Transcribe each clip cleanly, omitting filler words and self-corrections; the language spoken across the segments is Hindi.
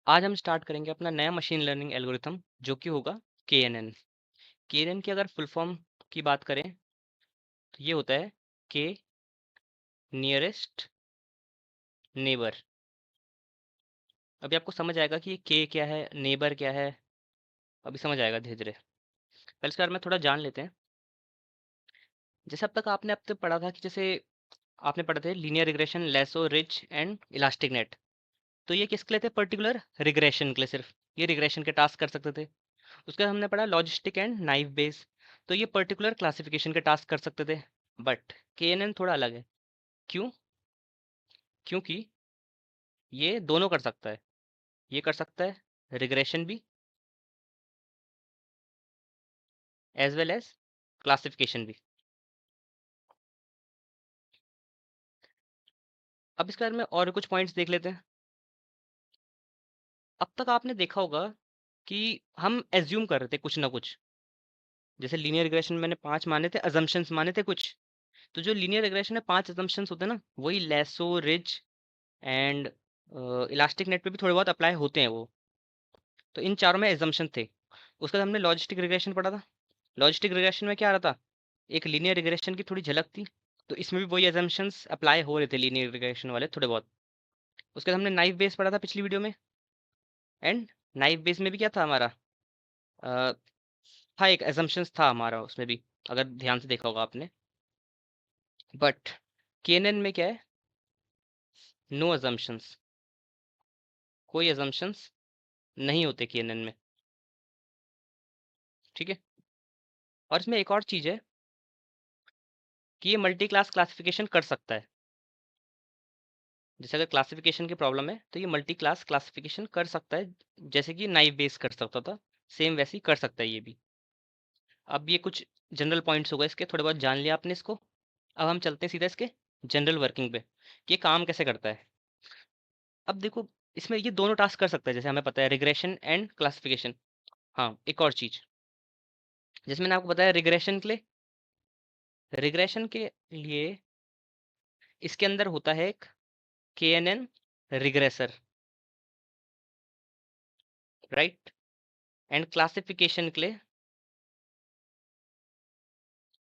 आज हम स्टार्ट करेंगे अपना नया मशीन लर्निंग एल्गोरिथम जो कि होगा KNN। KNN की अगर फुल फॉर्म की बात करें तो ये होता है के नियरेस्ट नेबर। अभी आपको समझ आएगा कि ये के क्या है, नेबर क्या है, अभी समझ आएगा धीरे धीरे। पहले इसके बारे में थोड़ा जान लेते हैं। जैसे अब तक आपने अब तक पढ़ा था कि जैसे आपने पढ़े थे linear regression, lasso, rich and elastic net. तो ये किसके लिए थे? पर्टिकुलर रिग्रेशन के लिए, सिर्फ ये रिग्रेशन के टास्क कर सकते थे। उसके बाद हमने पढ़ा लॉजिस्टिक एंड नाइव बेस। तो ये पर्टिकुलर क्लासिफिकेशन के टास्क कर सकते थे। बट KNN थोड़ा अलग है। क्यों? क्योंकि ये दोनों कर सकता है। ये कर सकता है रिग्रेशन भी एज वेल एज क्लासिफिकेशन भी। अब इसके बारे में और कुछ पॉइंट्स देख लेते हैं। अब तक आपने देखा होगा कि हम एज्यूम कर रहे थे कुछ ना कुछ। जैसे लीनियर रिग्रेशन में मैंने 5 माने थे, अजम्पशंस माने थे कुछ। तो जो लीनियर रिग्रेशन में 5 अजम्पशंस होते हैं ना, वही lasso, ridge and elastic net पे भी थोड़े बहुत अप्लाई होते हैं वो। तो इन चारों में एजम्पशन थे। उसके बाद हमने लॉजिस्टिक रिग्रेशन पढ़ा था। लॉजिस्टिक रिग्रेशन में क्या आ रहा था? एक लीनियर रिग्रेशन की थोड़ी झलक थी। तो इसमें भी वही एजम्पशंस अप्लाई हो रहे थे लीनियर रिग्रेशन वाले थोड़े बहुत। उसके बाद हमने नाइव बेस पढ़ा था पिछली वीडियो में। एंड नाइव बेस में भी क्या था हमारा? अ, था एक एजम्पशंस था हमारा उसमें भी, अगर ध्यान से देखा होगा आपने। बट केएनएन में क्या है? No assumptions. कोई अजम्पशंस नहीं होते केएनएन में। ठीक है। और इसमें एक और चीज है कि ये मल्टी क्लास क्लासिफिकेशन कर सकता है। जैसे अगर क्लासिफिकेशन की प्रॉब्लम है तो ये मल्टी क्लास क्लासिफिकेशन कर सकता है, जैसे कि नाइव बेस कर सकता था। सेम वैसे ही कर सकता है ये भी। अब ये कुछ जनरल पॉइंट्स हो गए इसके, थोड़े बहुत जान लिया आपने इसको। अब हम चलते हैं सीधा इसके जनरल वर्किंग पे कि ये काम कैसे करता है। अब देखो, इसमें ये दोनों टास्क कर सकता है, जैसे हमें पता है रिग्रेशन एंड क्लासिफिकेशन। हाँ, एक और चीज, जैसे मैंने आपको बताया रिग्रेशन के लिए इसके अंदर होता है एक KNN regressor, right. And classification के लिए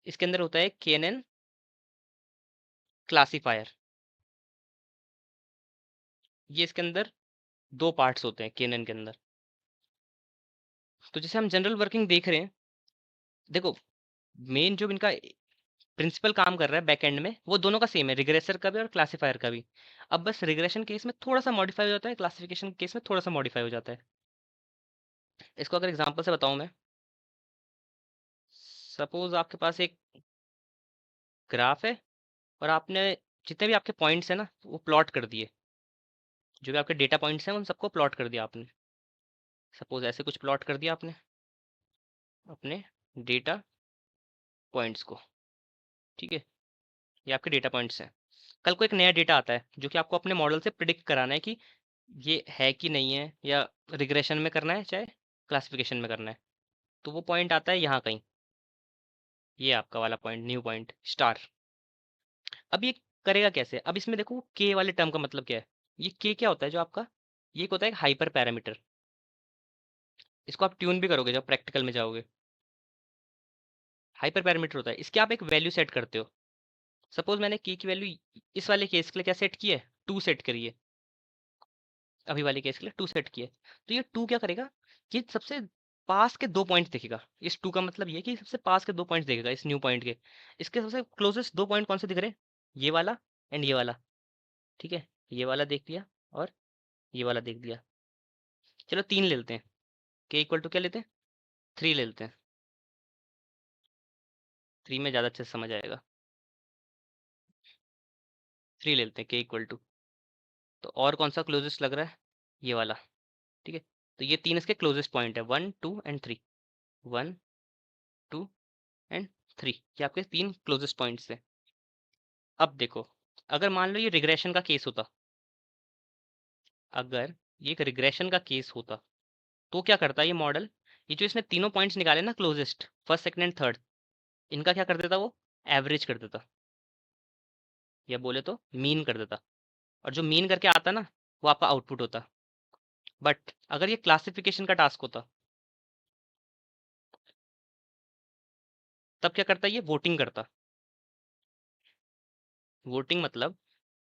इसके अंदर होता है KNN क्लासीफायर। ये इसके अंदर दो पार्ट्स होते हैं KNN के अंदर। तो जैसे हम जनरल वर्किंग देख रहे हैं, देखो मेन जो इनका प्रिंसिपल काम कर रहा है बैक एंड में, वो दोनों का सेम है, रिग्रेसर का भी और क्लासीफायर का भी। अब बस रिग्रेशन केस में थोड़ा सा मॉडिफाई हो जाता है, क्लासिफिकेशन केस में थोड़ा सा मॉडिफाई हो जाता है। इसको अगर एग्जांपल से बताऊं मैं, सपोज आपके पास एक ग्राफ है और आपने जितने भी आपके पॉइंट्स हैं ना वो प्लॉट कर दिए। जो भी आपके डेटा पॉइंट्स हैं उन सबको प्लॉट कर दिया आपने। सपोज ऐसे कुछ प्लॉट कर दिया आपने अपने डेटा पॉइंट्स को। ठीक है, ये आपके डेटा पॉइंट्स हैं। कल को एक नया डेटा आता है जो कि आपको अपने मॉडल से प्रिडिक्ट कराना है कि ये है कि नहीं है, या रिग्रेशन में करना है चाहे क्लासिफिकेशन में करना है। तो वो पॉइंट आता है यहाँ कहीं, ये आपका वाला पॉइंट, न्यू पॉइंट स्टार। अब ये करेगा कैसे? अब इसमें देखो के वाले टर्म का मतलब क्या है। ये के क्या होता है जो आपका, ये एक होता है हाइपर पैरामीटर। इसको आप ट्यून भी करोगे जब प्रैक्टिकल में जाओगे। हाइपर पैरामीटर होता है, इसके आप एक वैल्यू सेट करते हो। सपोज मैंने के की वैल्यू इस वाले केस के लिए क्या सेट की है? 2 सेट करी है। अभी वाले केस के लिए 2 सेट की है। तो ये 2 क्या करेगा कि सबसे पास के 2 पॉइंट्स देखेगा। इस 2 का मतलब ये कि सबसे पास के 2 पॉइंट्स देखेगा इस न्यू पॉइंट के। इसके सबसे क्लोजेस्ट 2 पॉइंट कौन से दिख रहे हैं? ये वाला एंड ये वाला। ठीक है, ये वाला देख लिया और ये वाला देख लिया। चलो 3 ले लेते हैं। के इक्वल टू क्या लेते हैं? 3 ले लेते हैं। 3 में ज़्यादा अच्छे से समझ आएगा। 3 ले लेते हैं के इक्वल टू। तो और कौन सा क्लोजेस्ट लग रहा है? ये वाला। ठीक है, तो ये 3 इसके क्लोजेस्ट पॉइंट है, 1 2 एंड 3। 1 2 एंड 3, ये आपके 3 क्लोजेस्ट पॉइंट्स हैं। अब देखो, अगर मान लो ये रिग्रेशन का केस होता, अगर ये एक रिग्रेशन का केस होता तो क्या करता ये मॉडल? ये जो इसने तीनों पॉइंट्स निकाले ना closest, first second and third, इनका क्या कर देता वो? एवरेज कर देता, या बोले तो मीन कर देता। और जो मीन करके आता ना वो आपका आउटपुट होता। बट अगर ये क्लासिफिकेशन का टास्क होता तब क्या करता, ये वोटिंग करता। वोटिंग मतलब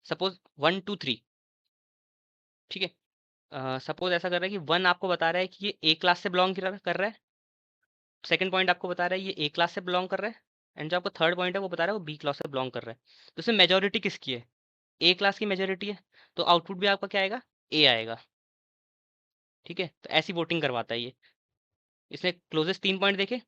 सपोज 1 2 3, ठीक है। सपोज ऐसा कर रहा है कि 1 आपको बता रहा है कि ये ए क्लास से बिलोंग कर रहा है, सेकंड पॉइंट आपको बता रहा है ये ए क्लास से बिलोंग कर रहा है, एंड जो आपको थर्ड पॉइंट है वो बता रहा है वो बी क्लास से बिलोंग कर रहा है। तो इसमें मेजोरिटी किसकी है, ए क्लास की मेजोरिटी है, तो आउटपुट भी आपका क्या आएगा, ए आएगा। ठीक है, तो ऐसी वोटिंग करवाता है ये। इसने क्लोजेस्ट 3 पॉइंट देखे,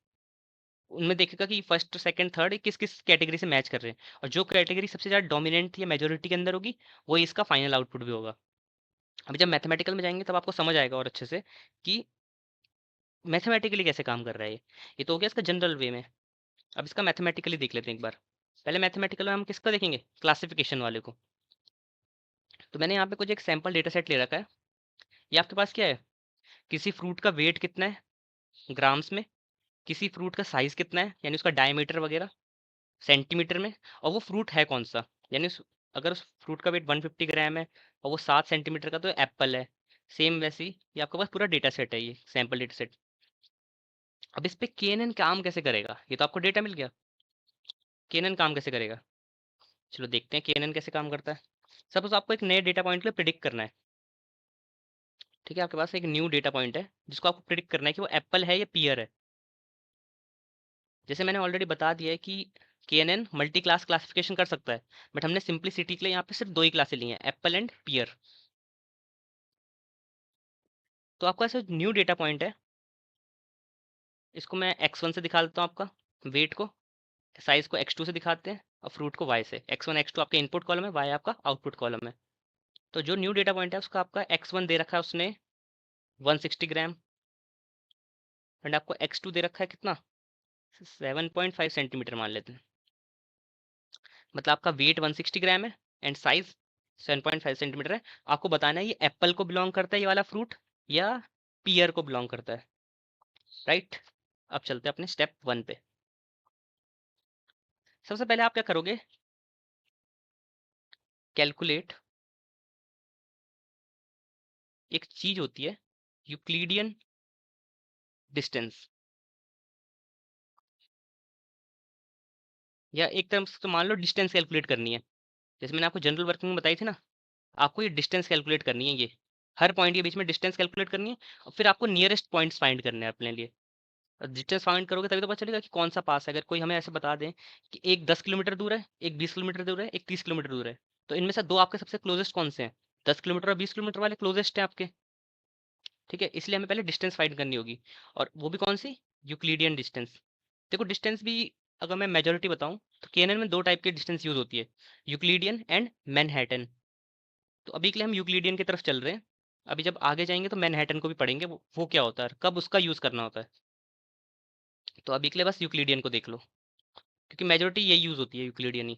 उनमें देखेगा कि फर्स्ट सेकंड थर्ड किस किस कैटेगरी से मैच कर रहे हैं, और जो कैटेगरी सबसे ज़्यादा डोमिनेंट या मेजोरिटी के अंदर होगी वही इसका फाइनल आउटपुट भी होगा। अभी जब मैथमेटिकल में जाएंगे तब आपको समझ आएगा और अच्छे से कि मैथमेटिकली कैसे काम कर रहा है ये तो हो गया इसका जनरल वे में। अब इसका मैथमेटिकली देख लेते हैं एक बार। पहले मैथमेटिकल में हम किसका देखेंगे, क्लासिफिकेशन वाले को। तो मैंने यहाँ पे कुछ एक सैम्पल डेटा सेट ले रखा है। ये आपके पास क्या है, किसी फ्रूट का वेट कितना है ग्राम्स में, किसी फ्रूट का साइज कितना है यानी उसका डायमीटर वगैरह सेंटीमीटर में, और वो फ्रूट है कौन सा, यानी अगर उस फ्रूट का वेट 150 ग्राम है और वो 7 सेंटीमीटर का, तो एप्पल है। सेम वैसे ही ये आपके पास पूरा डेटा सेट है, ये सैम्पल डेटा सेट। अब इस पे केएनएन काम कैसे करेगा, ये तो आपको डेटा मिल गया, केएनएन काम कैसे करेगा, चलो देखते हैं केएनएन कैसे काम करता है। सपोज आपको एक नए डेटा पॉइंट को प्रिडिक्ट करना है, ठीक है, आपके पास एक न्यू डेटा पॉइंट है जिसको आपको प्रिडिक्ट करना है कि वो एप्पल है या पियर है। जैसे मैंने ऑलरेडी बता दिया है कि केएनएन मल्टी क्लास क्लासिफिकेशन कर सकता है, बट हमने सिंप्लिसिटी के लिए यहाँ पे सिर्फ 2 ही क्लासें ली हैं, एप्पल एंड पियर। तो आपका ऐसा न्यू डेटा पॉइंट है, इसको मैं x1 से दिखा देता हूँ आपका वेट को, साइज को x2 से दिखाते हैं, और फ्रूट को y से। x1 x2 आपका इनपुट कॉलम है, y आपका आउटपुट कॉलम है। तो जो न्यू डेटा पॉइंट है उसका आपका x1 दे रखा है उसने 160 ग्राम, एंड आपको x2 दे रखा है कितना, 7.5 सेंटीमीटर मान लेते हैं। मतलब आपका वेट 160 ग्राम है एंड साइज 7.5 सेंटीमीटर है। आपको बताना है ये एप्पल को बिलोंग करता है ये वाला फ्रूट, या पियर को बिलोंग करता है, राइट। अब चलते हैं अपने स्टेप 1 पे। सबसे पहले आप क्या करोगे, कैलकुलेट, एक चीज होती है यूक्लिडियन डिस्टेंस, या एक तरह से तो मान लो डिस्टेंस कैलकुलेट करनी है। जैसे मैंने आपको जनरल वर्किंग में बताई थी ना, आपको ये डिस्टेंस कैलकुलेट करनी है, ये हर पॉइंट के बीच में डिस्टेंस कैलकुलेट करनी है, और फिर आपको नियरेस्ट पॉइंट्स फाइंड करने हैं अपने लिए। डिस्टेंस फाइंड करोगे तभी तो पता चलेगा कि कौन सा पास है। अगर कोई हमें ऐसे बता दें कि एक 10 किलोमीटर दूर है, एक 20 किलोमीटर दूर है, एक 30 किलोमीटर दूर है, तो इनमें से दो आपके सबसे क्लोजेस्ट कौन से हैं, 10 किलोमीटर और 20 किलोमीटर वाले क्लोजेस्ट हैं आपके। ठीक है, इसलिए हमें पहले डिस्टेंस फाइंड करनी होगी, और वो भी कौन सी, यूक्लिडियन डिस्टेंस। देखो डिस्टेंस भी अगर मैं मेजोरिटी बताऊं तो केएनएन में 2 टाइप की डिस्टेंस यूज होती है, यूक्लिडियन एंड मैनहट्टन। तो अभी के लिए हम यूक्लिडियन की तरफ चल रहे हैं, अभी जब आगे जाएंगे तो मैनहट्टन को भी पढ़ेंगे, वो क्या होता है, कब उसका यूज करना होता है। तो अभी के लिए बस यूक्लिडियन को देख लो, क्योंकि मेजोरिटी यही यूज होती है, यूक्लिडियन ही।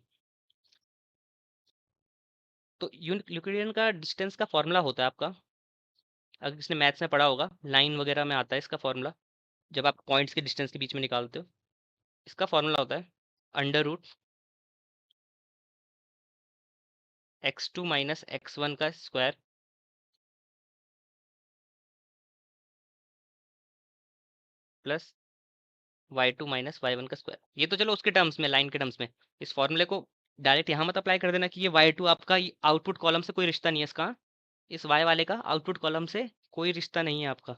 तो यूक्लिडियन का डिस्टेंस का फॉर्मूला होता है आपका, अगर किसने मैथ्स में पढ़ा होगा, लाइन वगैरह में आता है इसका फॉर्मूला, जब आप पॉइंट्स के डिस्टेंस के बीच में निकालते हो। इसका फॉर्मूला होता है under root x2 minus x1 का square plus y2 minus y1 का स्क्वायर। ये तो चलो उसके टर्म्स में, लाइन के टर्म्स में। इस फॉर्मूले को डायरेक्ट यहाँ मत अप्लाई कर देना कि ये y2 आपका आउटपुट कॉलम से कोई रिश्ता नहीं है इसका, इस y वाले का आउटपुट कॉलम से कोई रिश्ता नहीं है आपका।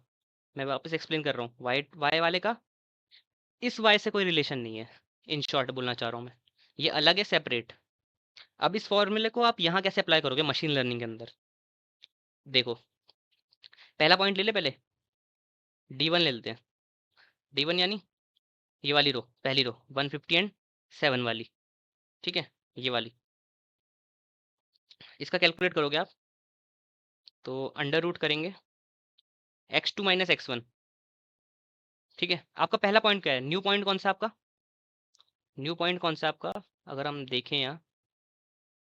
मैं वापस एक्सप्लेन कर रहा हूँ, y वाले का इस y से कोई रिलेशन नहीं है, इन शॉर्ट बोलना चाह रहा हूँ मैं, ये अलग है, सेपरेट। अब इस फॉर्मूले को आप यहाँ कैसे अप्लाई करोगे मशीन लर्निंग के अंदर, देखो पहला पॉइंट ले ले, पहले D1 ले लेते हैं। D1 यानी ये वाली रो, पहली रो 150 एंड 7 वाली, ठीक है, ये वाली। इसका कैलकुलेट करोगे आप, तो अंडर रूट करेंगे x2 माइनस x1, ठीक है। आपका पहला पॉइंट क्या है, न्यू पॉइंट कौन सा आपका, न्यू पॉइंट कौन सा आपका, अगर हम देखें यहाँ,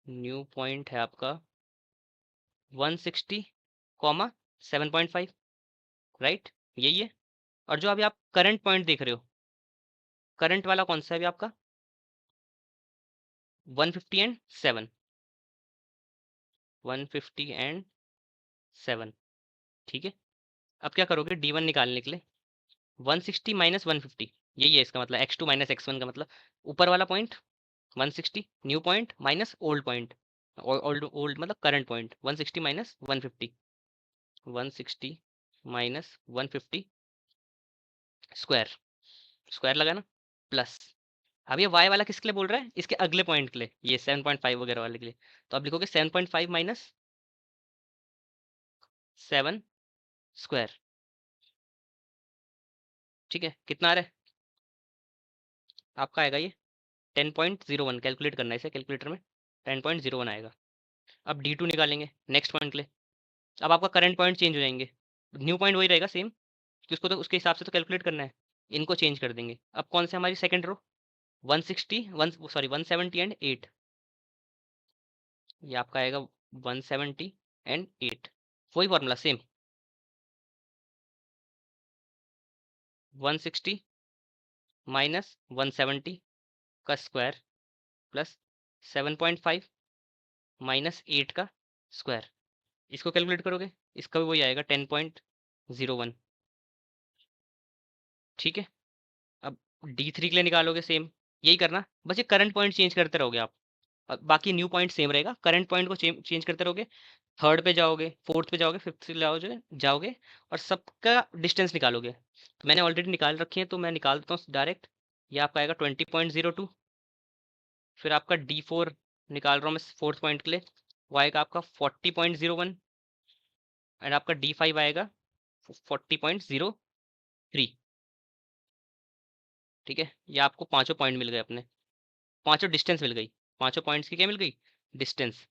न्यू पॉइंट है आपका 160 कॉमा 7.5, राइट, यही है। और जो अभी आप करंट पॉइंट देख रहे हो, करंट वाला कौन सा है अभी आपका, 150 एंड 7, 150 एंड 7, ठीक है। अब क्या करोगे D1 निकालने के लिए 160 माइनस 150, यही है इसका मतलब, x2 माइनस x1 का मतलब ऊपर वाला point 160, new point minus old point, old old मतलब current point, 160 minus 150, 160 minus 150 square, square लगा ना, प्लस अब ये y वाला किसके लिए बोल रहा है, इसके अगले पॉइंट के लिए, ये 7.5 वगैरह वाले के लिए, तो आप लिखोगे 7.5 माइनस 7 स्क्वायर। ठीक है, कितना आ रहा है आपका, आएगा ये 10.01, कैलकुलेट करना है इसे कैलकुलेटर में, 10.01 आएगा। अब D2 निकालेंगे नेक्स्ट पॉइंट के लिए, अब आपका करंट पॉइंट चेंज हो जाएंगे, न्यू पॉइंट वही रहेगा सेम, कि उसको तो उसके हिसाब से तो कैलकुलेट करना है, इनको चेंज कर देंगे। अब कौन से हमारी सेकंड रो, 160 सॉरी 170 एंड 8, ये आपका आएगा 170 एंड 8, वही फॉर्मूला सेम, 160 माइनस 170 का स्क्वायर प्लस 7.5 माइनस 8 का स्क्वायर, इसको कैलकुलेट करोगे, इसका भी वही आएगा 10.01। ठीक है, अब D3 के लिए निकालोगे सेम, यही करना, बस ये करंट पॉइंट चेंज करते रहोगे आप, बाकी न्यू पॉइंट सेम रहेगा, करंट पॉइंट को चेंज करते रहोगे, थर्ड पे जाओगे, फोर्थ पे जाओगे, फिफ्थ पे जाओगे जाओगे और सबका डिस्टेंस निकालोगे। तो मैंने ऑलरेडी निकाल रखी है तो मैं निकाल देता हूँ डायरेक्ट, ये आपका आएगा 20.02, फिर आपका D4 निकाल रहा हूँ मैं फोर्थ पॉइंट के लिए, वो आएगा आपका 40.01 एंड आपका D5 आएगा 40.03। ठीक है, ये आपको पांचों पॉइंट मिल गए अपने, पांचों डिस्टेंस मिल गई, पांचों पॉइंट्स की क्या मिल गई, डिस्टेंस।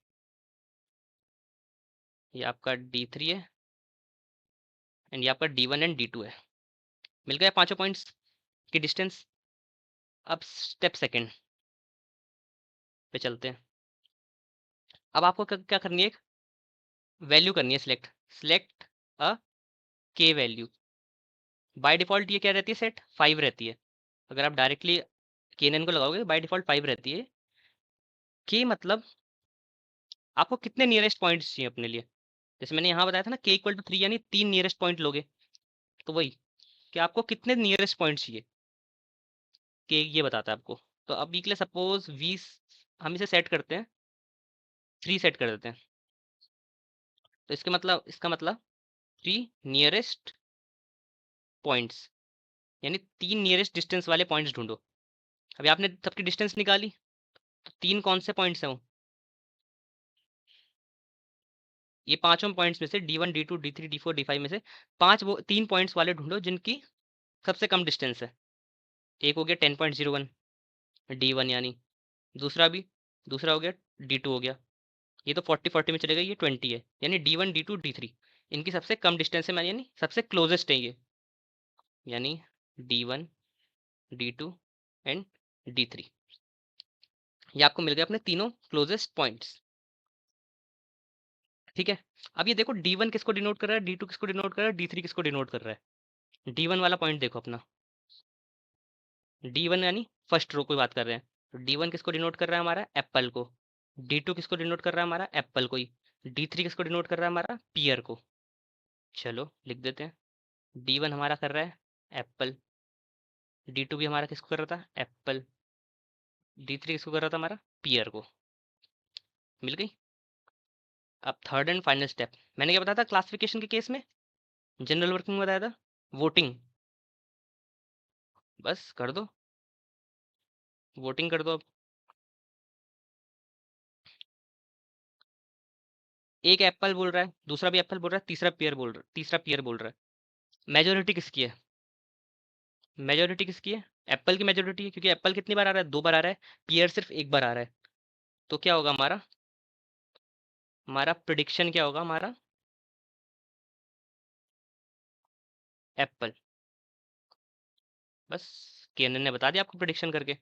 ये आपका D3 है एंड ये आपका D1 एंड D2 है, मिल गया पांचों पॉइंट्स की डिस्टेंस। अब स्टेप सेकंड पे चलते हैं। अब आपको क्या करनी है, एक वैल्यू करनी है सिलेक्ट, सिलेक्ट अ के वैल्यू। बाय डिफॉल्ट ये क्या रहती है, सेट 5 रहती है, अगर आप डायरेक्टली केएनएन को लगाओगे बाय डिफॉल्ट 5 रहती है। के मतलब आपको कितने नियरेस्ट पॉइंट्स चाहिए अपने लिए, जैसे मैंने यहाँ बताया था ना k इक्वल टू 3, यानी 3 नियरेस्ट पॉइंट लोगे, तो वही कि आपको कितने नियरेस्ट पॉइंट चाहिए, के ये बताता है आपको। तो अभी के लिए सपोज 20 हम इसे सेट करते हैं, 3 सेट कर देते हैं, तो इसका मतलब 3 नियरेस्ट पॉइंट्स, यानी 3 नियरेस्ट डिस्टेंस वाले पॉइंट्स ढूंढो। अभी आपने सबकी डिस्टेंस निकाली, तो 3 कौन से पॉइंट्स हैं वो, ये पांचों पॉइंट्स में से D1 D2 D3 D4 D5 में से पांच, वो 3 पॉइंट्स वाले ढूंढो जिनकी सबसे कम डिस्टेंस है। एक हो गया 10.01 D1, यानी दूसरा हो गया D2 हो गया, ये तो 40 में चलेगा, ये 20 है, यानी D1 D2 D3 इनकी सबसे कम डिस्टेंस है, यानी सबसे क्लोजेस्ट है ये, यानी D1 D2 एंड D3, ये आपको मिल गए अपने तीनों क्लोजेस्ट पॉइंट्स। ठीक है, अब ये देखो D1 किसको डिनोट कर रहा है, D2 किसको डिनोट कर रहा है, D3 किसको डिनोट कर रहा है। D1 वाला पॉइंट देखो अपना, D1 यानी फर्स्ट रो की बात कर रहे हैं, तो D1 किसको डिनोट कर रहा है, हमारा एप्पल को। D2 किसको डिनोट कर रहा है, हमारा एप्पल को ही। D3 किसको डिनोट कर रहा है, हमारा पियर को। चलो लिख देते हैं, D1 हमारा कर रहा है एप्पल, D2 भी हमारा किसको कर रहा था, एप्पल, D3 किसको कर रहा था, हमारा पियर को। मिल गई। अब थर्ड एंड फाइनल स्टेप, मैंने क्या बताया था क्लासिफिकेशन के केस में, जनरल वर्किंग में बताया था, वोटिंग, बस कर दो, वोटिंग कर दो। अब एक एप्पल बोल रहा है, दूसरा भी एप्पल बोल रहा है, तीसरा पियर बोल रहा है, मेजोरिटी किसकी है, मेजोरिटी किसकी है, एप्पल की मेजोरिटी है, क्योंकि एप्पल कितनी बार आ रहा है, 2 बार आ रहा है, पियर सिर्फ 1 बार आ रहा है, तो क्या होगा हमारा, हमारा प्रिडिक्शन क्या होगा, हमारा एप्पल, बस केएनएन ने बता दिया आपको प्रिडिक्शन करके।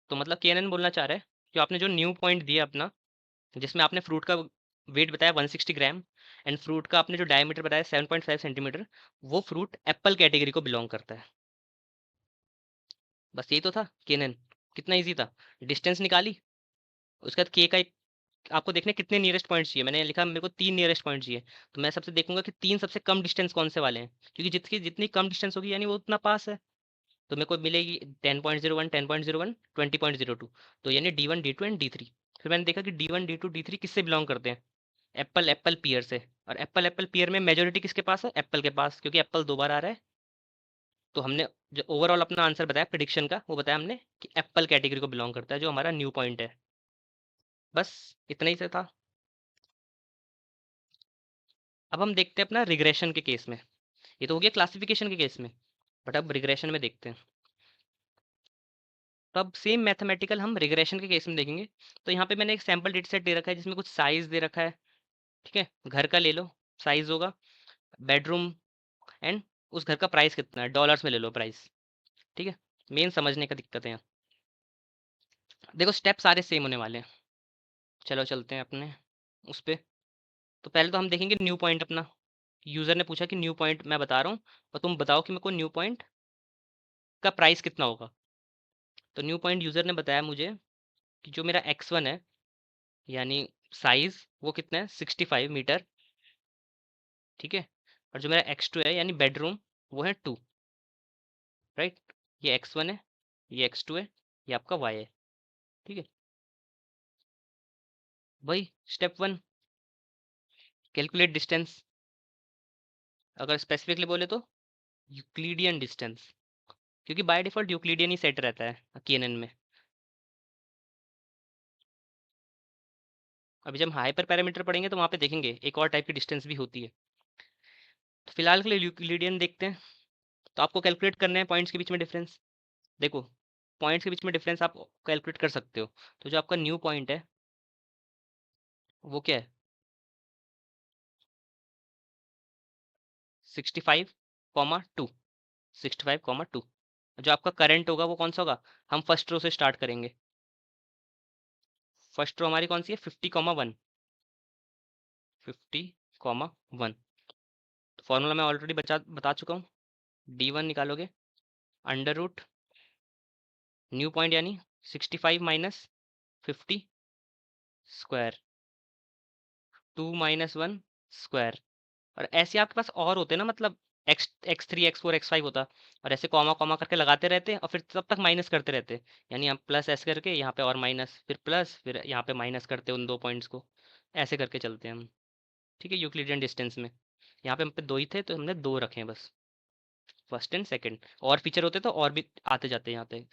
तो मतलब केएनएन बोलना चाह रहा है कि आपने जो न्यू पॉइंट दिया अपना, जिसमें आपने फ्रूट का वेट बताया 160 ग्राम एंड फ्रूट का आपने जो डायमीटर बताया 7.5 सेंटीमीटर, वो फ्रूट एप्पल कैटेगरी को बिलोंग करता है। बस यही तो था केएनएन, कितना इजी था, डिस्टेंस निकाली, उसके बाद के का आपको देखने कितने नियरेस्ट पॉइंट चाहिए, मैंने लिखा मेरे को 3 नियरेस्ट पॉइंट चाहिए, तो मैं सबसे देखूंगा कि 3 सबसे कम डिस्टेंस कौन से वाले हैं, क्योंकि जितनी जितनी कम डिस्टेंस होगी यानी वो उतना पास है। तो मेरे को मिलेगी 10.01, 10.01, 20.02, तो यानी D1, D2 एंड D3। फिर मैंने देखा कि D1, D2, D3 किससे बिलोंग करते हैं, एप्पल एप्पल पीयर से। और एप्पल एप्पल पीयर में मेजोरिटी किसके पास है, एप्पल के पास, क्योंकि एप्पल 2 बार आ रहा है। तो हमने जो ओवरऑल अपना आंसर बताया प्रिडिक्शन का, वो बताया हमने कि एप्पल कैटेगरी को बिलोंग करता है, जो हमारा न्यू पॉइंट है। बस इतना ही से था। अब हम देखते हैं अपना रिग्रेशन के केस में। ये तो हो गया क्लासिफिकेशन के केस में, बट अब रिग्रेशन में देखते हैं। तो अब सेम मैथमेटिकल हम रिग्रेशन के केस में देखेंगे। तो यहाँ पे मैंने एक सैम्पल डेटा सेट दे रखा है जिसमें कुछ साइज दे रखा है, ठीक है, घर का ले लो, साइज होगा, बेडरूम, एंड उस घर का प्राइस कितना है, डॉलर्स में ले लो प्राइस, ठीक है। मेन समझने का दिक्कत है यहाँ। देखो स्टेप सारे सेम होने वाले हैं। चलो चलते हैं अपने उस पे। तो पहले तो हम देखेंगे न्यू पॉइंट अपना। यूजर ने पूछा कि न्यू पॉइंट मैं बता रहा हूँ और तुम बताओ कि मेरे को न्यू पॉइंट का प्राइस कितना होगा। तो न्यू पॉइंट यूजर ने बताया मुझे कि जो मेरा x1 है यानी साइज, वो कितना है 65 मीटर, ठीक है। और जो मेरा x2 है यानी बेडरूम, वो है 2, राइट। ये x1 है, ये x2 है, ये आपका y है, ठीक है। भाई स्टेप 1, कैलकुलेट डिस्टेंस। अगर स्पेसिफिकली बोले तो यूक्लिडियन डिस्टेंस, क्योंकि by default Euclidean he set रहता है केएनएन में। अभी जब हाइपर पैरामीटर पढ़ेंगे तो वहाँ पे देखेंगे एक और टाइप की डिस्टेंस भी होती है। तो फिलहाल के लिए यूक्लिडियन देखते हैं। तो आपको कैलकुलेट करना है पॉइंट्स के बीच में डिफरेंस। देखो पॉइंट्स के बीच में डिफरेंस आप कैलकुलेट कर सकते हो। तो जो आपका न्यू पॉइंट है वो क्या है, 65,2, 65,2। जो आपका करंट होगा वो कौन सा होगा, हम फर्स्ट रो से स्टार्ट करेंगे। फर्स्ट रो हमारी कौन सी है, 50,1, 50,1। तो फॉर्मूला मैं ऑलरेडी बता चुका हूँ। D1 निकालोगे, अंडर रूट न्यू पॉइंट यानी 65 माइनस 50 स्क्वायर, 2 माइनस 1 स्क्वायर। और ऐसे आपके पास और होते हैं ना, मतलब x3 x4 x5 होता, और ऐसे कॉमा कॉमा करके लगाते रहते हैं और फिर तब तक माइनस करते रहते हैं। यानी हम प्लस ऐसे करके यहाँ पे और माइनस, फिर प्लस, फिर यहाँ पे माइनस करते हैं उन दो पॉइंट्स को, ऐसे करके चलते हैं हम, ठीक है, यूक्लिडियन डिस्टेंस में। यहाँ पे हम पे दो ही थे तो हमने दो रखे हैं बस, फर्स्ट एंड सेकंड। और फीचर होते तो और भी आते जाते हैं यहाँ पे।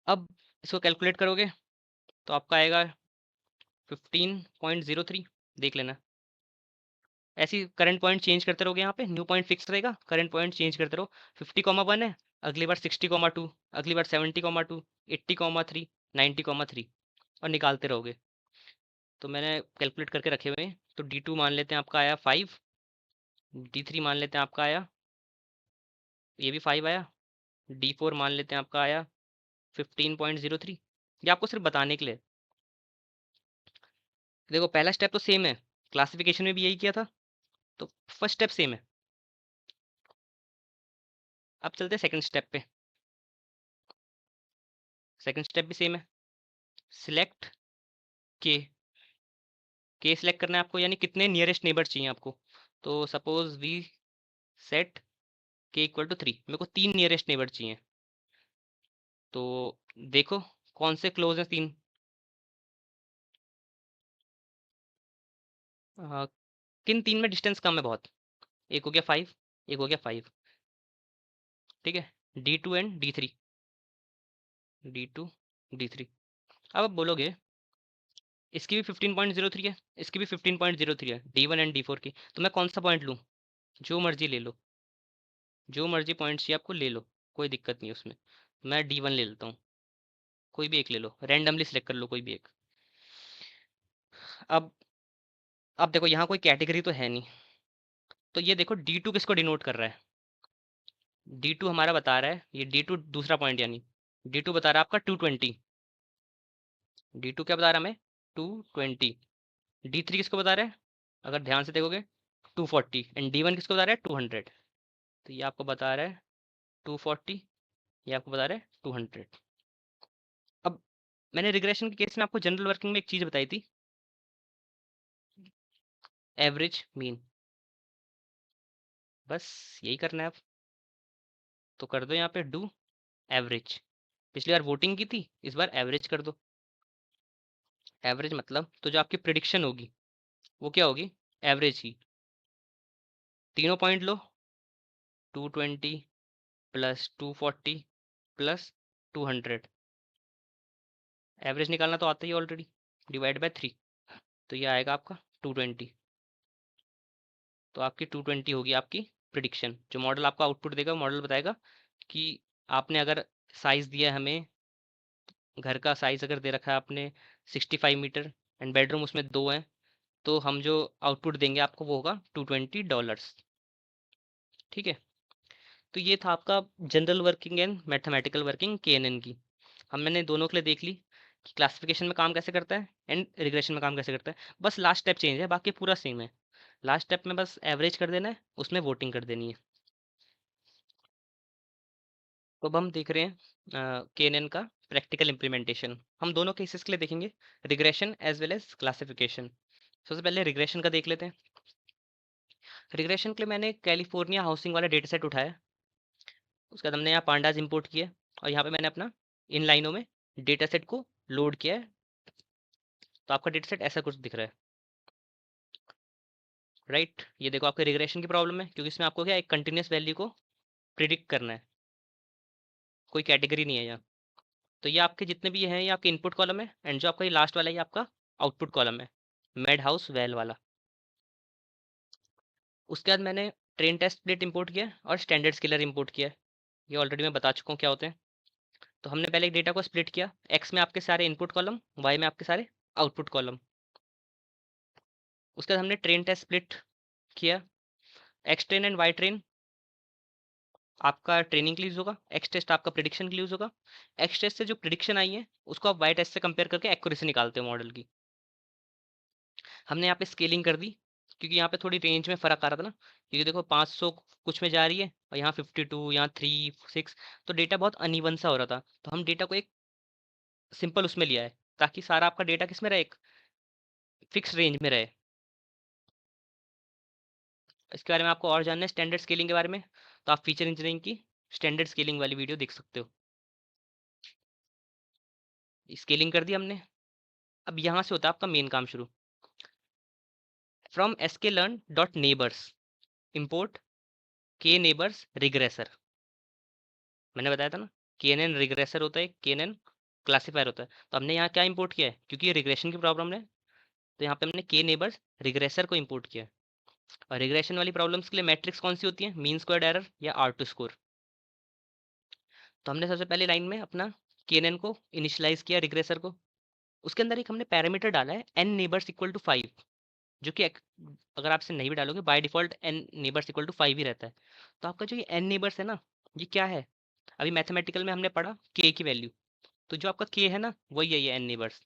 अब इसको कैलकुलेट करोगे तो आपका आएगा 15.03, देख लेना। ऐसी करंट पॉइंट चेंज करते रहोगे, यहाँ पे न्यू पॉइंट फिक्स रहेगा, करंट पॉइंट चेंज करते रहो। 50,1 है, अगली बार 60,2, अगली बार 70,2, 80,3, 90,3, और निकालते रहोगे। तो मैंने कैलकुलेट करके रखे हुए हैं। तो D2 मान लेते हैं आपका आया 5, D3 मान लेते हैं आपका आया, ये भी 5 आया, D4 मान लेते हैं आपका आया 15.03। ये आपको सिर्फ बताने के लिए। देखो पहला स्टेप तो सेम है, क्लासिफिकेशन में भी यही किया था, तो फर्स्ट स्टेप सेम है। अब चलते हैं सेकंड स्टेप पे। सेकंड स्टेप भी सेम है, सिलेक्ट के। के सिलेक्ट करना है आपको, यानी कितने नियरेस्ट नेबर चाहिए आपको। तो सपोज वी सेट के इक्वल टू 3, मेरे को 3 नियरेस्ट नेबर चाहिए। तो देखो कौन से क्लोज हैं 3। किन 3 में डिस्टेंस कम है बहुत, एक हो गया 5, एक हो गया 5, ठीक है। D2 and D3, D2 D3। अब आप बोलोगे इसकी भी 15.03 है, इसकी भी 15.03 है, D1 एंड D4 की, तो मैं कौन सा पॉइंट लूँ। जो मर्जी ले लो, जो मर्जी पॉइंट चाहिए आपको ले लो, कोई दिक्कत नहीं उसमें। मैं D1 ले लेता हूँ, कोई भी एक ले लो, रैंडमली सिलेक्ट कर लो कोई भी एक। अब अब देखो यहाँ कोई कैटेगरी तो है नहीं, तो ये देखो D2 किसको डिनोट कर रहा है। D2 हमारा बता रहा है, ये D2 दूसरा पॉइंट, यानी D2 बता रहा है आपका 220। D2 क्या बता रहा है हमें, 220। D3 किसको बता रहा है, अगर ध्यान से देखोगे 240, एंड D1 किसको बता रहा है 200। तो ये आपको बता रहा है 240, ये आपको बता रहा है 200। अब मैंने रिग्रेशन के केस में आपको जनरल वर्किंग में एक चीज़ बताई थी, एवरेज मीन, बस यही करना है अब। तो कर दो यहाँ पे डू एवरेज। पिछली बार वोटिंग की थी, इस बार एवरेज कर दो। एवरेज मतलब तो जो आपकी प्रिडिक्शन होगी वो क्या होगी, एवरेज ही। तीनों पॉइंट लो, 220 प्लस 240 प्लस 200। एवरेज निकालना तो आता ही ऑलरेडी, डिवाइड बाय 3, तो ये आएगा आपका 220। तो आपकी 220 होगी आपकी प्रिडिक्शन। जो मॉडल आपका आउटपुट देगा, मॉडल बताएगा कि आपने अगर साइज़ दिया है हमें, घर का साइज़ अगर दे रखा है आपने 65 मीटर एंड बेडरूम उसमें 2 हैं, तो हम जो आउटपुट देंगे आपको वो होगा $220। ठीक है। तो ये था आपका general working and mathematical working KNN की। हम मैंने दोनों के लिए देख ली कि क्लासिफिकेशन में काम कैसे करता है एंड रिग्रेशन में काम कैसे करता है। बस लास्ट स्टेप चेंज है, बाकी पूरा सेम है। लास्ट स्टेप में बस एवरेज कर देना है, उसमें वोटिंग कर देनी है। तो अब हम देख रहे हैं KNN का प्रैक्टिकल इम्प्लीमेंटेशन। हम दोनों केसेस के लिए देखेंगे, regression as well as classification. सबसे पहले रिग्रेशन का देख लेते हैं। रिग्रेशन के लिए मैंने कैलिफोर्निया हाउसिंग वाला डेटा सेट उठाया, उसके बाद हमने यहाँ पांडाज इंपोर्ट किया और यहाँ पे मैंने अपना इन लाइनों में डेटा सेट को लोड किया है। तो आपका डेटा सेट ऐसा कुछ दिख रहा है, राइट। ये देखो आपके रिग्रेशन की प्रॉब्लम है, क्योंकि इसमें आपको क्या एक कंटिन्यूस वैल्यू को प्रिडिक्ट करना है, कोई कैटेगरी नहीं है यहाँ। तो ये आपके जितने भी हैं ये आपके इनपुट कॉलम है, एंड जो आपका ये लास्ट वाला है ये आपका आउटपुट कॉलम है, मेड हाउस वेल वाला। उसके बाद मैंने ट्रेन टेस्ट प्लेट इंपोर्ट किया और स्टैंडर्ड स्केलर इंपोर्ट किया। ये ऑलरेडी मैं बता चुका हूँ क्या होते हैं। तो हमने पहले एक डेटा को स्प्लिट किया, एक्स में आपके सारे इनपुट कॉलम, वाई में आपके सारे आउटपुट कॉलम। उसके बाद हमने ट्रेन टेस्ट स्प्लिट किया, x train and y train आपका ट्रेनिंग के लिए यूज होगा, एक्स टेस्ट आपका प्रिडिक्शन के लिए यूज होगा। एक्स टेस्ट से जो प्रिडिक्शन आई है उसको आप वाई टेस्ट से कंपेयर करके एक्यूरेसी निकालते हो मॉडल की। हमने यहाँ पे स्केलिंग कर दी, क्योंकि यहाँ पे थोड़ी रेंज में फ़र्क आ रहा था ना, क्योंकि देखो 500 कुछ में जा रही है और यहाँ 52, यहाँ 3, 6, तो डेटा बहुत अनइवन सा हो रहा था। तो हम डेटा को एक सिंपल उसमें लिया है, ताकि सारा आपका डेटा किस में रहे, एक फिक्स रेंज में रहे। इसके बारे में आपको और जानना है स्टैंडर्ड स्केलिंग के बारे में, तो आप फीचर इंजीनियरिंग की स्टैंडर्ड स्केलिंग वाली वीडियो देख सकते हो। स्केलिंग कर दी हमने। अब यहाँ से होता है आपका मेन काम शुरू। From sklearn dot neighbours import के नेबर्स रिग्रेसर। मैंने बताया था ना, KNN रिग्रेसर होता है, KNN क्लासीफायर होता है। तो हमने यहाँ क्या इंपोर्ट किया है, क्योंकि ये रिग्रेशन की प्रॉब्लम है, तो यहाँ पे हमने के नेबर्स रिग्रेसर को इंपोर्ट किया है। और रिग्रेशन वाली प्रॉब्लम्स के लिए मैट्रिक्स कौन सी होती है, मीन स्क्वायर्ड एरर या R2 स्कोर। तो हमने सबसे पहले लाइन में अपना KNN को इनिशियलाइज किया रिग्रेसर को। उसके अंदर एक हमने पैरामीटर डाला है n नेबर्स इक्वल टू 5, जो कि अगर आप इसे नहीं भी डालोगे by default n neighbours equal to 5 ही रहता है। तो आपका जो ये n नेबर्स है ना, ये क्या है, अभी मैथमेटिकल में हमने पढ़ा k की वैल्यू, तो जो आपका k है ना वही है ये n नेबर्स,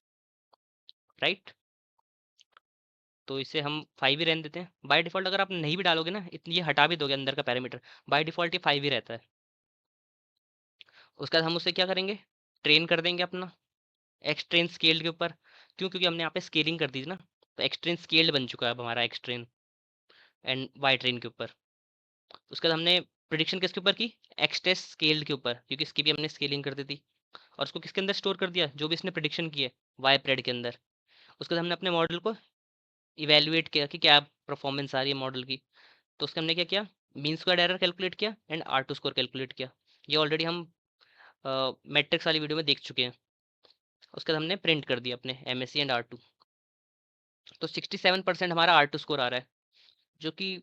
राइट। तो इसे हम 5 ही रहने देते हैं। बाय डिफॉल्ट अगर आप नहीं भी डालोगे ना, इतनी ये हटा भी दोगे अंदर का पैरामीटर, बाय डिफॉल्ट ये 5 ही रहता है। उसके बाद हम उसे क्या करेंगे, ट्रेन कर देंगे अपना एक्स ट्रेन स्केल्ड के ऊपर। क्यों, क्योंकि हमने यहाँ पे स्केलिंग कर दी थी ना, तो एक्स ट्रेन स्केल्ड बन चुका है अब हमारा x train and y train के ऊपर। उसके बाद हमने प्रिडिक्शन किसके ऊपर की, एक्स टेस्ट स्केल्ड के ऊपर, क्योंकि इसकी भी हमने स्केलिंग कर दी थी। और उसको किसके अंदर स्टोर कर दिया, जो भी इसने प्रिडिक्शन की है वाई प्रेड के अंदर। उसके बाद हमने अपने मॉडल को इवेल्युएट किया कि क्या परफॉर्मेंस आ रही है मॉडल की। तो उसके हमने क्या किया, मीन स्क्वायर्ड एरर कैलकुलेट किया एंड R2 स्कोर कैलकुलेट किया। ये ऑलरेडी हम मैट्रिक्स वाली वीडियो में देख चुके हैं। उसके बाद हमने प्रिंट कर दिया अपने MSE एंड R2। तो 67% हमारा R2 स्कोर आ रहा है, जो कि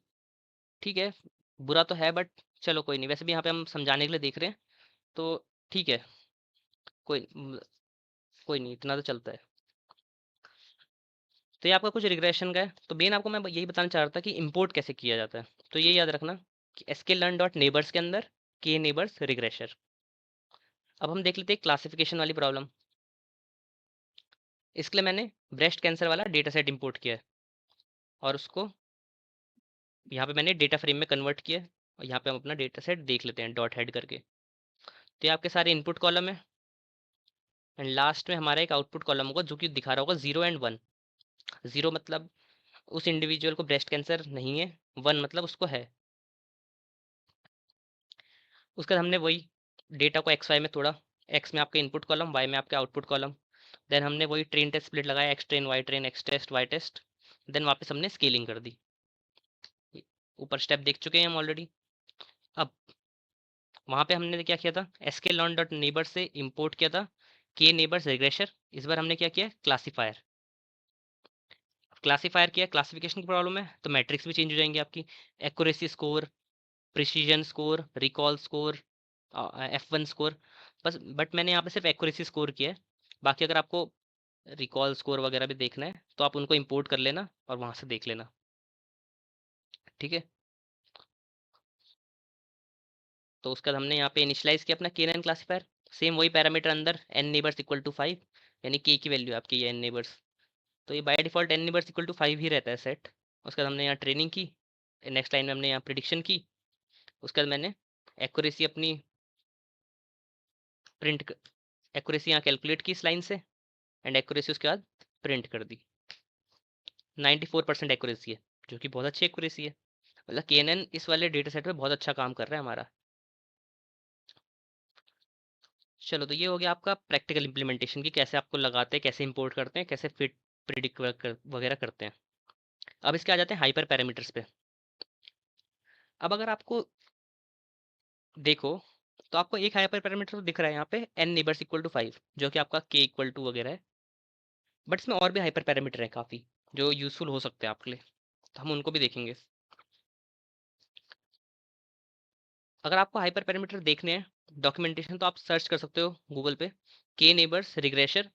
ठीक है, बुरा तो है बट चलो कोई नहीं, वैसे भी यहाँ पे हम समझाने के लिए देख रहे हैं, तो ठीक है, कोई कोई नहीं, इतना तो चलता है। तो ये आपका कुछ रिग्रेशन का है। तो मेन आपको मैं यही बताना चाह रहा था कि इंपोर्ट कैसे किया जाता है। तो ये याद रखना कि sklearn डॉट नेबर्स के अंदर के नेबर्स रिग्रेशर। अब हम देख लेते हैं क्लासिफिकेशन वाली प्रॉब्लम। इसके लिए मैंने ब्रेस्ट कैंसर वाला डेटा सेट इंपोर्ट किया है और उसको यहाँ पे मैंने डेटा फ्रेम में कन्वर्ट किया है। और यहाँ पे हम अपना डेटा सेट देख लेते हैं डॉट हेड करके। तो ये आपके सारे इनपुट कॉलम है एंड लास्ट में हमारा एक आउटपुट कॉलम होगा जो कि दिखा रहा होगा 0 एंड 1। 0 मतलब उस इंडिविजुअल को ब्रेस्ट कैंसर नहीं है, 1 मतलब उसको है। उसके बाद हमने वही डेटा को एक्स वाई में तोड़ा, एक्स में आपका इनपुट कॉलम, वाई में आपका आउटपुट कॉलम। देन हमने वही ट्रेन टेस्ट स्प्लिट लगाया, x train, y train, x test, y test. Then वापस हमने स्केलिंग कर दी। ऊपर स्टेप देख चुके हैं हम ऑलरेडी। अब वहाँ पे हमने क्या किया था, sklearn डॉट नेबर से इंपोर्ट किया था के नेबर्स रिग्रेशर। इस बार हमने क्या किया, क्लासीफायर। क्लासीफायर किया, क्लासिफिकेशन की प्रॉब्लम है तो मैट्रिक्स भी चेंज हो जाएंगे आपकी। Accuracy score, precision score, recall score, F1 score. बस बट मैंने यहाँ पे सिर्फ एक्यूरेसी स्कोर किया है। बाकी अगर आपको रिकॉल स्कोर वगैरह भी देखना है तो आप उनको इंपोर्ट कर लेना और वहाँ से देख लेना, ठीक है। तो उसके बाद हमने यहाँ पे इनिशियलाइज किया अपना K9 क्लासीफायर। सेम वही पैरामीटर अंदर n नेबर्स इक्वल टू 5, यानी k की वैल्यू आपकी ये n नेबर्स। तो ये by default n neighbours equal to 5 ही रहता है सेट। उसके बाद हमने यहाँ ट्रेनिंग की, नेक्स्ट लाइन में हमने यहाँ प्रिडिक्शन की। उसके बाद मैंने एक्यूरेसी अपनी प्रिंट, एक्यूरेसी यहाँ कैलकुलेट की इस लाइन से, एंड एक्यूरेसी उसके बाद प्रिंट कर दी। 94% एक्यूरेसी है, जो कि बहुत अच्छी एक्यूरेसी है। मतलब KNN इस वाले डेटा सेट पे बहुत अच्छा काम कर रहा है हमारा। चलो, तो ये हो गया आपका प्रैक्टिकल इंप्लीमेंटेशन की, कैसे आपको लगाते हैं, कैसे इंपोर्ट करते हैं, कैसे फिट प्रिडिक्ट वगैरह करते हैं। अब इसके आ जाते हैं हाइपर पैरामीटर्स पे। अब अगर आपको देखो तो आपको एक हाइपर पैरामीटर तो दिख रहा है यहाँ पे n नेबर्स इक्वल टू 5, जो कि आपका k इक्वल टू वगैरह है। बट इसमें और भी हाइपर पैरामीटर है काफ़ी, जो यूजफुल हो सकते हैं आपके लिए, तो हम उनको भी देखेंगे। अगर आपको हाइपर पैरामीटर देखने हैं डॉक्यूमेंटेशन, तो आप सर्च कर सकते हो गूगल पे, के नेबर्स रिग्रेशर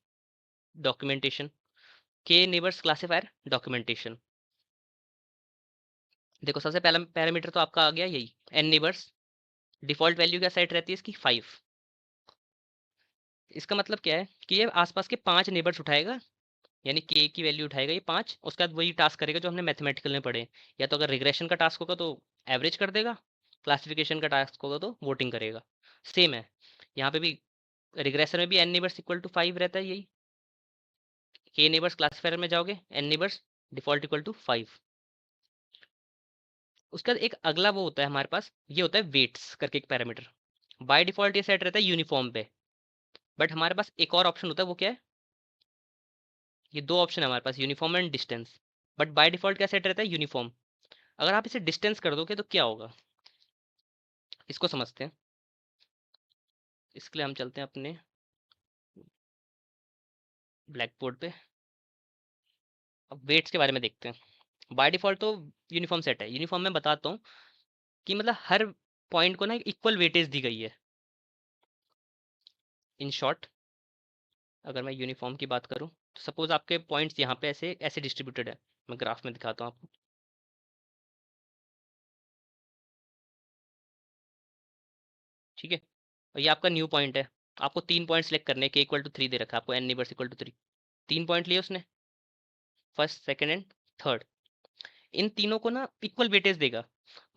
डॉक्यूमेंटेशन, के नेबर्स क्लासीफायर डॉक्यूमेंटेशन। देखो सबसे पहला पैरामीटर तो आपका आ गया यही n नेबर्स। डिफॉल्ट वैल्यू क्या सेट रहती है इसकी, 5। इसका मतलब क्या है कि ये आसपास के 5 नेबर्स उठाएगा, यानी के की वैल्यू उठाएगा ये 5। उसके बाद वही टास्क करेगा जो हमने मैथमेटिकल में पढ़े। या तो अगर रिग्रेशन का टास्क होगा तो एवरेज कर देगा, क्लासिफिकेशन का टास्क होगा तो वोटिंग करेगा। सेम है यहाँ पे भी, रिग्रेशन में भी n नेबर्स इक्वल टू 5 रहता है यही। के नेबर्स क्लासिफायर में जाओगे, n neighbours default equal to 5। उसके बाद एक अगला वो होता है हमारे पास, ये होता है वेट्स करके एक पैरामीटर। बाय डिफॉल्ट ये सेट रहता है यूनिफॉर्म पे, बट हमारे पास एक और ऑप्शन होता है, वो क्या है, ये दो ऑप्शन है हमारे पास, uniform and distance. But by default क्या सेट रहता है, यूनिफॉर्म। अगर आप इसे डिस्टेंस कर दोगे तो क्या होगा, इसको समझते हैं। इसके लिए हम चलते हैं अपने ब्लैक बोर्ड पे। अब वेट्स के बारे में देखते हैं। बाय डिफॉल्ट तो यूनिफॉर्म सेट है। यूनिफॉर्म में बताता हूँ कि मतलब हर पॉइंट को ना एक इक्वल वेटेज दी गई है। इन शॉर्ट, अगर मैं यूनिफॉर्म की बात करूँ तो सपोज आपके पॉइंट्स यहाँ पे ऐसे ऐसे डिस्ट्रीब्यूटेड है। मैं ग्राफ में दिखाता हूँ आपको, ठीक है। और ये आपका न्यू पॉइंट है। आपको 3 पॉइंट सेलेक्ट करने के, इक्वल टू 3 दे रखा है आपको, n neighbours equal to 3। 3 point लिए उसने, फर्स्ट, सेकंड एंड थर्ड। इन तीनों को ना इक्वल वेटेज देगा।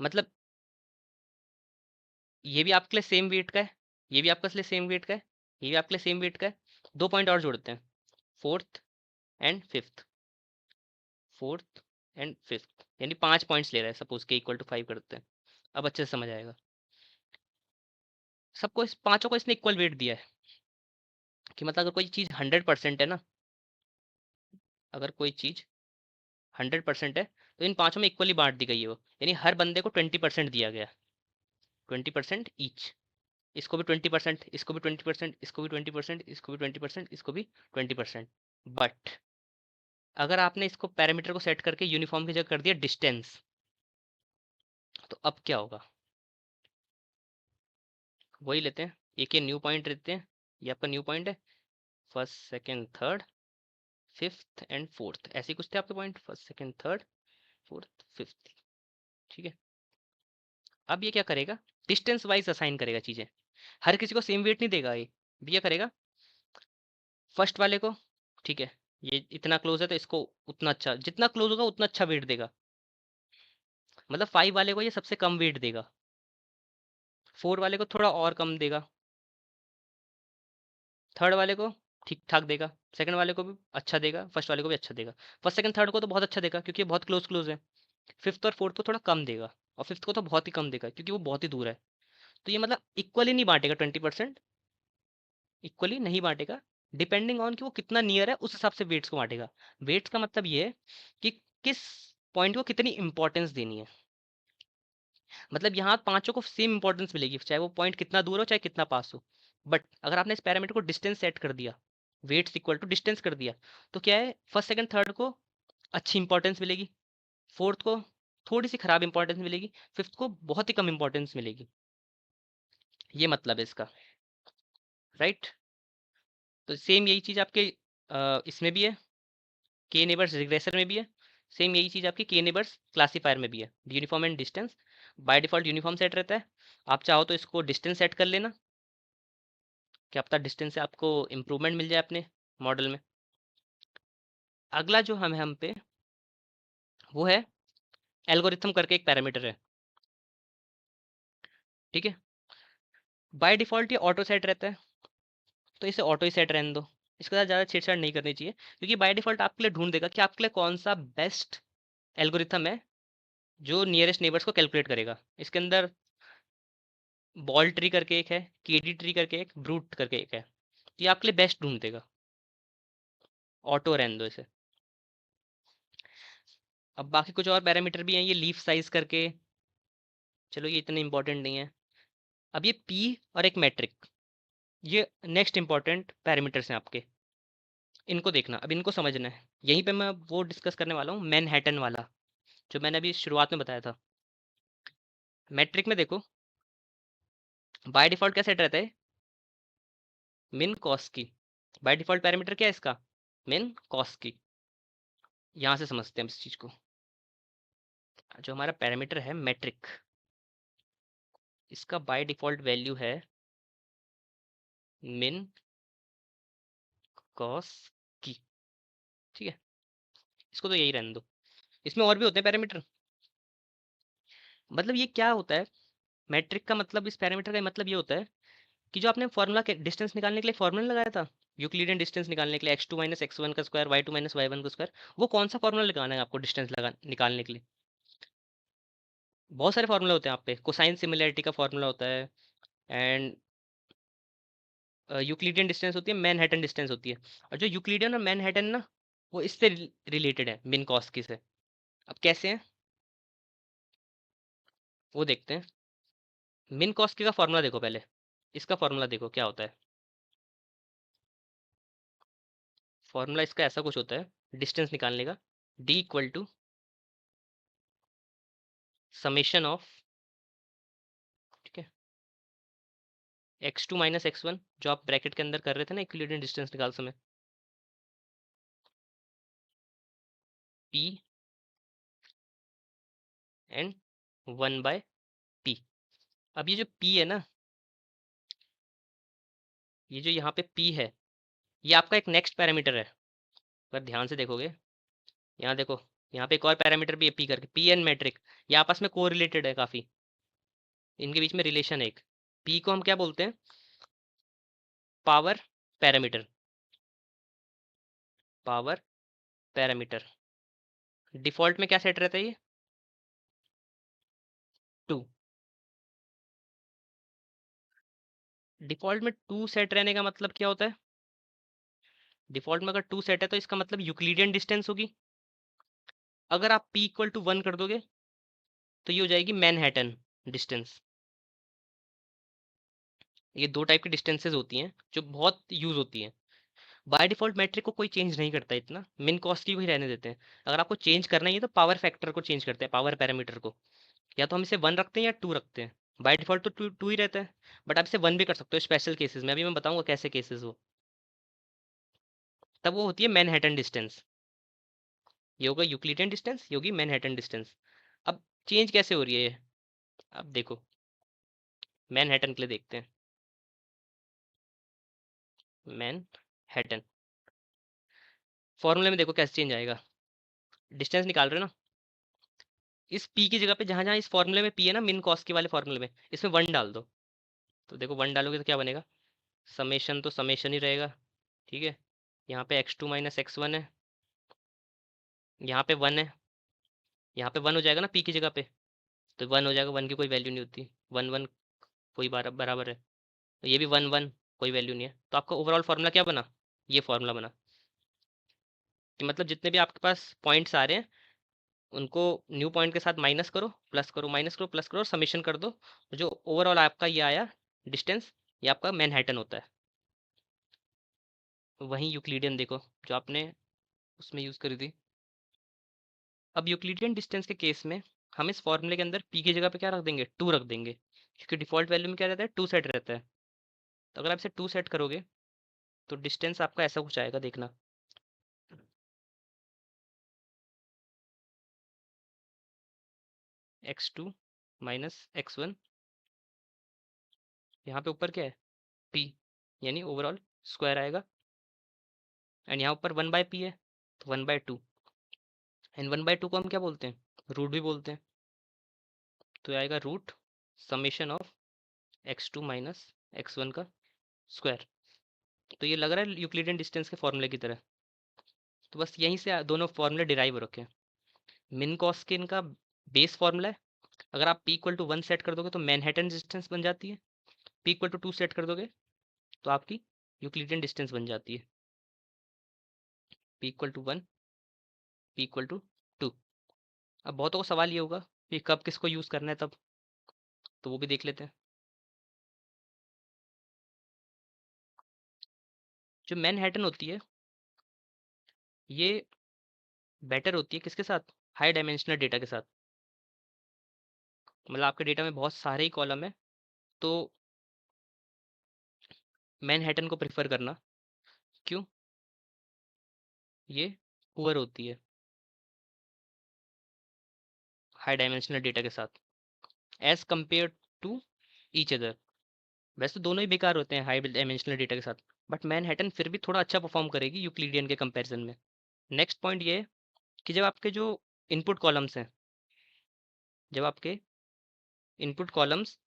मतलब ये भी आपके लिए सेम वेट का है, ये भी आपके लिए सेम वेट का है, ये भी आपके लिए सेम वेट का है। 2 पॉइंट और जोड़ते हैं, fourth and fifth, fourth and fifth, यानी 5 पॉइंट्स ले रहा है सपोज के इक्वल टू 5 करते हैं। अब अच्छे से समझ आएगा। सबको इस पांचों को इसने इक्वल वेट दिया है, कि मतलब अगर कोई चीज़ 100% है ना, अगर कोई चीज़ 100% है तो इन पांचों में इक्वली बांट दी गई है वो, यानी हर बंदे को 20% दिया गया, 20% ईच। इसको भी 20%, इसको भी 20%, इसको भी 20%, इसको भी 20%, इसको भी 20%। बट अगर आपने इसको पैरामीटर को सेट करके यूनिफॉर्म की जगह कर दिया डिस्टेंस, तो अब क्या होगा, वही लेते हैं, एक ये न्यू पॉइंट लेते हैं। ये आपका न्यू पॉइंट है, first second third fifth and fourth, ऐसे ही कुछ थे आपके point, first second third fourth fifth, ठीक है। अब ये क्या करेगा, डिस्टेंस वाइज असाइन करेगा चीजें, हर किसी को सेम वेट नहीं देगा ये। अब ये करेगा फर्स्ट वाले को, ठीक है, ये इतना क्लोज है तो इसको उतना अच्छा, जितना क्लोज होगा उतना अच्छा वेट देगा। मतलब 5 वाले को ये सबसे कम वेट देगा, 4 वाले को थोड़ा और कम देगा, थर्ड वाले को ठीक ठाक देगा, सेकंड वाले को भी अच्छा देगा, फर्स्ट वाले को भी अच्छा देगा। फर्स्ट सेकंड थर्ड को तो बहुत अच्छा देगा क्योंकि ये बहुत क्लोज क्लोज है। फिफ्थ और फोर्थ को थोड़ा कम देगा, और फिफ्थ को तो बहुत ही कम देगा क्योंकि वो बहुत ही दूर है। तो ये मतलब इक्वली नहीं बांटेगा, 20% इक्वली नहीं बांटेगा, डिपेंडिंग ऑन कि वो कितना नियर है उस हिसाब से वेट्स को बांटेगा। वेट्स का मतलब ये है कि किस पॉइंट को कितनी इंपॉर्टेंस देनी है। मतलब यहाँ पांचों को सेम इंपॉर्टेंस मिलेगी, चाहे वो पॉइंट कितना दूर हो चाहे कितना पास हो। बट अगर आपने इस पैरामीटर को डिस्टेंस सेट कर दिया, वेट्स इक्वल टू डिस्टेंस कर दिया, तो क्या है, फर्स्ट सेकंड थर्ड को अच्छी इंपॉर्टेंस मिलेगी, फोर्थ को थोड़ी सी खराब इंपॉर्टेंस मिलेगी, फिफ्थ को बहुत ही कम इंपॉर्टेंस मिलेगी। ये मतलब है इसका, राइट। तो सेम यही चीज आपके इसमें भी है, के नेबर्स रिग्रेसर में भी है। सेम यही चीज आपकी के नेबर्स क्लासीफायर में भी है। Uniform and distance by default uniform set रहता है। आप चाहो तो इसको डिस्टेंस सेट कर लेना, क्या पता डिस्टेंस से आपको इम्प्रूवमेंट मिल जाए अपने मॉडल में। अगला जो हम पे वो है एल्गोरिथम करके एक पैरामीटर है, ठीक है। बाय डिफॉल्ट ये ऑटो सेट रहता है, तो इसे ऑटो ही सेट रहने दो, इसके साथ ज़्यादा छेड़छाड़ नहीं करनी चाहिए, क्योंकि बाय डिफॉल्ट आपके लिए ढूंढ देगा कि आपके लिए कौन सा बेस्ट एल्गोरिथम है जो नियरेस्ट नेबर्स को कैलकुलेट करेगा। इसके अंदर बॉल ट्री करके एक है, केडी ट्री करके एक, ब्रूट करके एक है, तो ये आपके लिए बेस्ट ढूंढ देगा, ऑटो रहने दो इसे। अब बाकी कुछ और पैरामीटर भी हैं, ये लीफ साइज करके, चलो ये इतने इंपॉर्टेंट नहीं है। अब ये पी और एक मैट्रिक, ये नेक्स्ट इंपॉर्टेंट पैरामीटर्स हैं आपके, इनको देखना, अब इनको समझना है। यहीं पे मैं वो डिस्कस करने वाला हूँ मैनहट्टन वाला, जो मैंने अभी शुरुआत में बताया था। मैट्रिक में देखो, बाय डिफॉल्ट क्या सेट रहता है, मिन कॉस की। बाय डिफॉल्ट पैरामीटर क्या है इसका, मिन कॉस की। यहाँ से समझते हैं इस चीज को। जो हमारा पैरामीटर है मैट्रिक, इसका बाय डिफॉल्ट वैल्यू है मिन कॉस की, ठीक है। इसको तो यही रहने दो, इसमें और भी होते हैं पैरामीटर। मतलब ये क्या होता है, मैट्रिक का मतलब, इस पैरामीटर का मतलब ये होता है कि जो आपने फॉर्मूला के डिस्टेंस निकालने के लिए फॉर्मूला लगाया था, यूक्लिडियन डिस्टेंस निकालने के लिए, x2 माइनस x1 का स्क्वायर, y2 माइनस y1 का स्क्वायर, वो कौन सा फॉर्मूला लगाना है आपको डिस्टेंस लगा निकालने के लिए। बहुत सारे फॉर्मूला होते हैं आप पे, कोसाइन सिमिलैरिटी का फॉर्मूला होता है, एंड यूक्लिडियन डिस्टेंस होती है, मैनहट्टन डिस्टेंस होती है। और जो यूक्लिडियन और मैनहट्टन ना, वो इससे रिलेटेड है, मिन कॉस्की से। अब कैसे हैं वो देखते हैं। मिन कॉस्की का फॉर्मूला देखो पहले, इसका फॉर्मूला देखो क्या होता है। फॉर्मूला इसका ऐसा कुछ होता है डिस्टेंस निकालने का, d equal to summation of, ठीक है, x2 माइनस x1, जो आप ब्रैकेट के अंदर कर रहे थे ना इक्विलिब्रियम डिस्टेंस निकाल समय, p एंड 1/p। अब ये जो p है ना, ये जो यहाँ पे p है, ये आपका एक नेक्स्ट पैरामीटर है। अगर ध्यान से देखोगे, यहाँ देखो, यहाँ पे एक और पैरामीटर भी है p करके, p एंड मैट्रिक, ये आपस में को रिलेटेड है काफी, इनके बीच में रिलेशन है एक। p को हम क्या बोलते हैं, power parameter, power parameter. Default में क्या सेट रहता है ये, 2। डिफॉल्ट में 2 सेट रहने का मतलब क्या होता है, डिफॉल्ट में अगर 2 सेट है तो इसका मतलब यूक्लिडियन डिस्टेंस होगी। अगर आप p इक्वल टू 1 कर दोगे तो ये हो जाएगी मैनहट्टन डिस्टेंस। ये दो टाइप की डिस्टेंसेस होती हैं जो बहुत यूज होती हैं। बाय डिफॉल्ट मैट्रिक को कोई चेंज नहीं करता इतना, मिन कॉस्ट की को ही रहने देते हैं। अगर आपको चेंज करना ही है तो पावर फैक्टर को चेंज करते हैं, पावर पैरामीटर को। या तो हम इसे 1 रखते हैं या 2 रखते हैं। बाय डिफॉल्ट तो 2 ही रहता है, बट आप इसे 1 भी कर सकते हो स्पेशल केसेस में, अभी मैं बताऊंगा कैसे केसेस हो। तब वो होती है मैनहट्टन डिस्टेंस। ये होगा यूक्लिडियन डिस्टेंस, ये होगी मैनहट्टन डिस्टेंस। अब चेंज कैसे हो रही है ये, अब देखो, मैनहट्टन के लिए देखते हैं। मैनहट्टन फॉर्मूले में देखो कैसे चेंज आएगा, डिस्टेंस निकाल रहे हो ना, इस p की जगह पे जहां जहां इस फॉर्मूले में p है ना, मिन कॉस के वाले फॉर्मूले में, इसमें 1 डाल दो। तो देखो 1 डालोगे तो क्या बनेगा, समेशन तो समेशन ही रहेगा, ठीक है, यहाँ पे x2 माइनस x1 है, यहाँ पे 1 है, यहाँ पे 1 हो जाएगा ना p की जगह पे, तो 1 हो जाएगा, 1 की कोई वैल्यू नहीं होती, 1 1 कोई बराबर है, तो ये भी 1 1 कोई वैल्यू नहीं है, तो आपका ओवरऑल फार्मूला क्या बना, ये फार्मूला बना कि मतलब जितने भी आपके पास पॉइंट्स आ रहे हैं उनको न्यू पॉइंट के साथ माइनस करो, प्लस करो, माइनस करो, प्लस करो और समेशन कर दो, तो जो ओवरऑल आपका ये आया डिस्टेंस, ये आपका मैनहट्टन होता है। वहीं यूक्लिडियन देखो जो आपने उसमें यूज़ करी थी। अब यूक्लिडियन डिस्टेंस के केस में हम इस फॉर्मूले के अंदर p की जगह पे क्या रख देंगे, 2 रख देंगे, क्योंकि डिफॉल्ट वैल्यू में क्या रहता है, 2 सेट रहता है। तो अगर आप इसे 2 सेट करोगे तो डिस्टेंस आपका ऐसा कुछ आएगा, देखना। x2 माइनस x1, यहाँ पे ऊपर क्या है, p, यानी ओवरऑल स्क्वायर आएगा, एंड यहाँ ऊपर 1/p है, तो 1/2, एंड 1/2 को हम क्या बोलते हैं, रूट भी बोलते हैं, तो ये आएगा root summation of x2 minus x1 का स्क्वायर। तो ये लग रहा है यूक्लिडियन डिस्टेंस के फॉर्मूले की तरह, तो बस यहीं से दोनों फॉर्मूले डिराइव हो रखे हैं। मिन कॉस के इनका बेस फॉर्मूला है, अगर आप p इक्वल टू 1 सेट कर दोगे तो मैनहट्टन डिस्टेंस बन जाती है, p इक्वल टू 2 सेट कर दोगे तो आपकी यूक्लिडियन डिस्टेंस बन जाती है, p equal to 1, p equal to 2। अब बहुतों को सवाल ये होगा कि कब किसको यूज़ करना है तब, तो वो भी देख लेते हैं। जो मैनहट्टन होती है ये बेटर होती है किसके साथ, हाई डायमेंशनल डेटा के साथ, मतलब आपके डेटा में बहुत सारे ही कॉलम है, तो मैनहट्टन को प्रेफर करना। क्यों, ये पुअर होती है हाई डायमेंशनल डेटा के साथ as compare to each other. वैसे तो दोनों ही बेकार होते हैं हाई डायमेंशनल डेटा के साथ, बट मैनहट्टन फिर भी थोड़ा अच्छा परफॉर्म करेगी यूक्लिडियन के कंपैरिजन में। नेक्स्ट पॉइंट ये है कि जब आपके जो इनपुट कॉलम्स हैं, जब आपके इनपुट कॉलम्स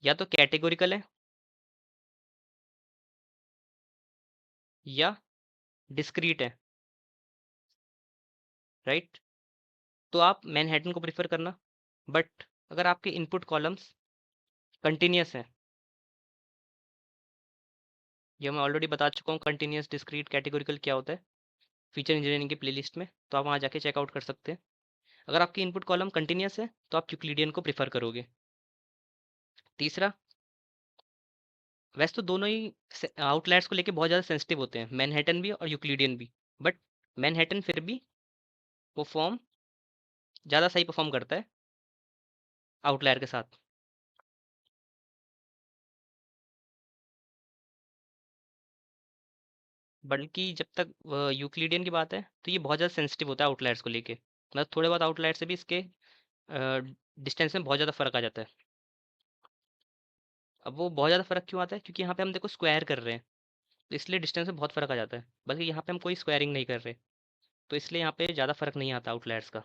या तो कैटेगोरिकल है या डिस्क्रीट है, राइट, तो आप मैनहट्टन को प्रेफर करना। बट अगर आपके इनपुट कॉलम्स कंटिन्यूस हैं, ये मैं ऑलरेडी बता चुका हूँ कंटिन्यूस डिस्क्रीट कैटेगोरिकल क्या होता है फीचर इंजीनियरिंग की प्लेलिस्ट में, तो आप वहाँ जाके चेकआउट कर सकते हैं। अगर आपकी इनपुट कॉलम कंटिन्यूस है तो आप यूक्लिडियन को प्रेफर करोगे। तीसरा, वैसे तो दोनों ही आउटलायर्स को लेके बहुत ज़्यादा सेंसिटिव होते हैं, मैनहट्टन भी और यूक्लिडियन भी, बट मैनहट्टन फिर भी परफॉर्म ज़्यादा सही परफॉर्म करता है आउटलायर के साथ। बल्कि जब तक यूक्लिडियन की बात है तो ये बहुत ज़्यादा सेंसिटिव होता है आउटलायर्स को लेके, मतलब थोड़े बहुत आउटलायर से भी इसके डिस्टेंस में बहुत ज़्यादा फर्क आ जाता है। अब वो बहुत ज़्यादा फर्क क्यों आता है, क्योंकि यहाँ पे हम देखो स्क्वायर कर रहे हैं, तो इसलिए डिस्टेंस में बहुत फर्क आ जाता है, बल्कि यहाँ पे हम कोई स्क्वायरिंग नहीं कर रहे, तो इसलिए यहाँ पे ज़्यादा फर्क नहीं आता आउटलायर्स का।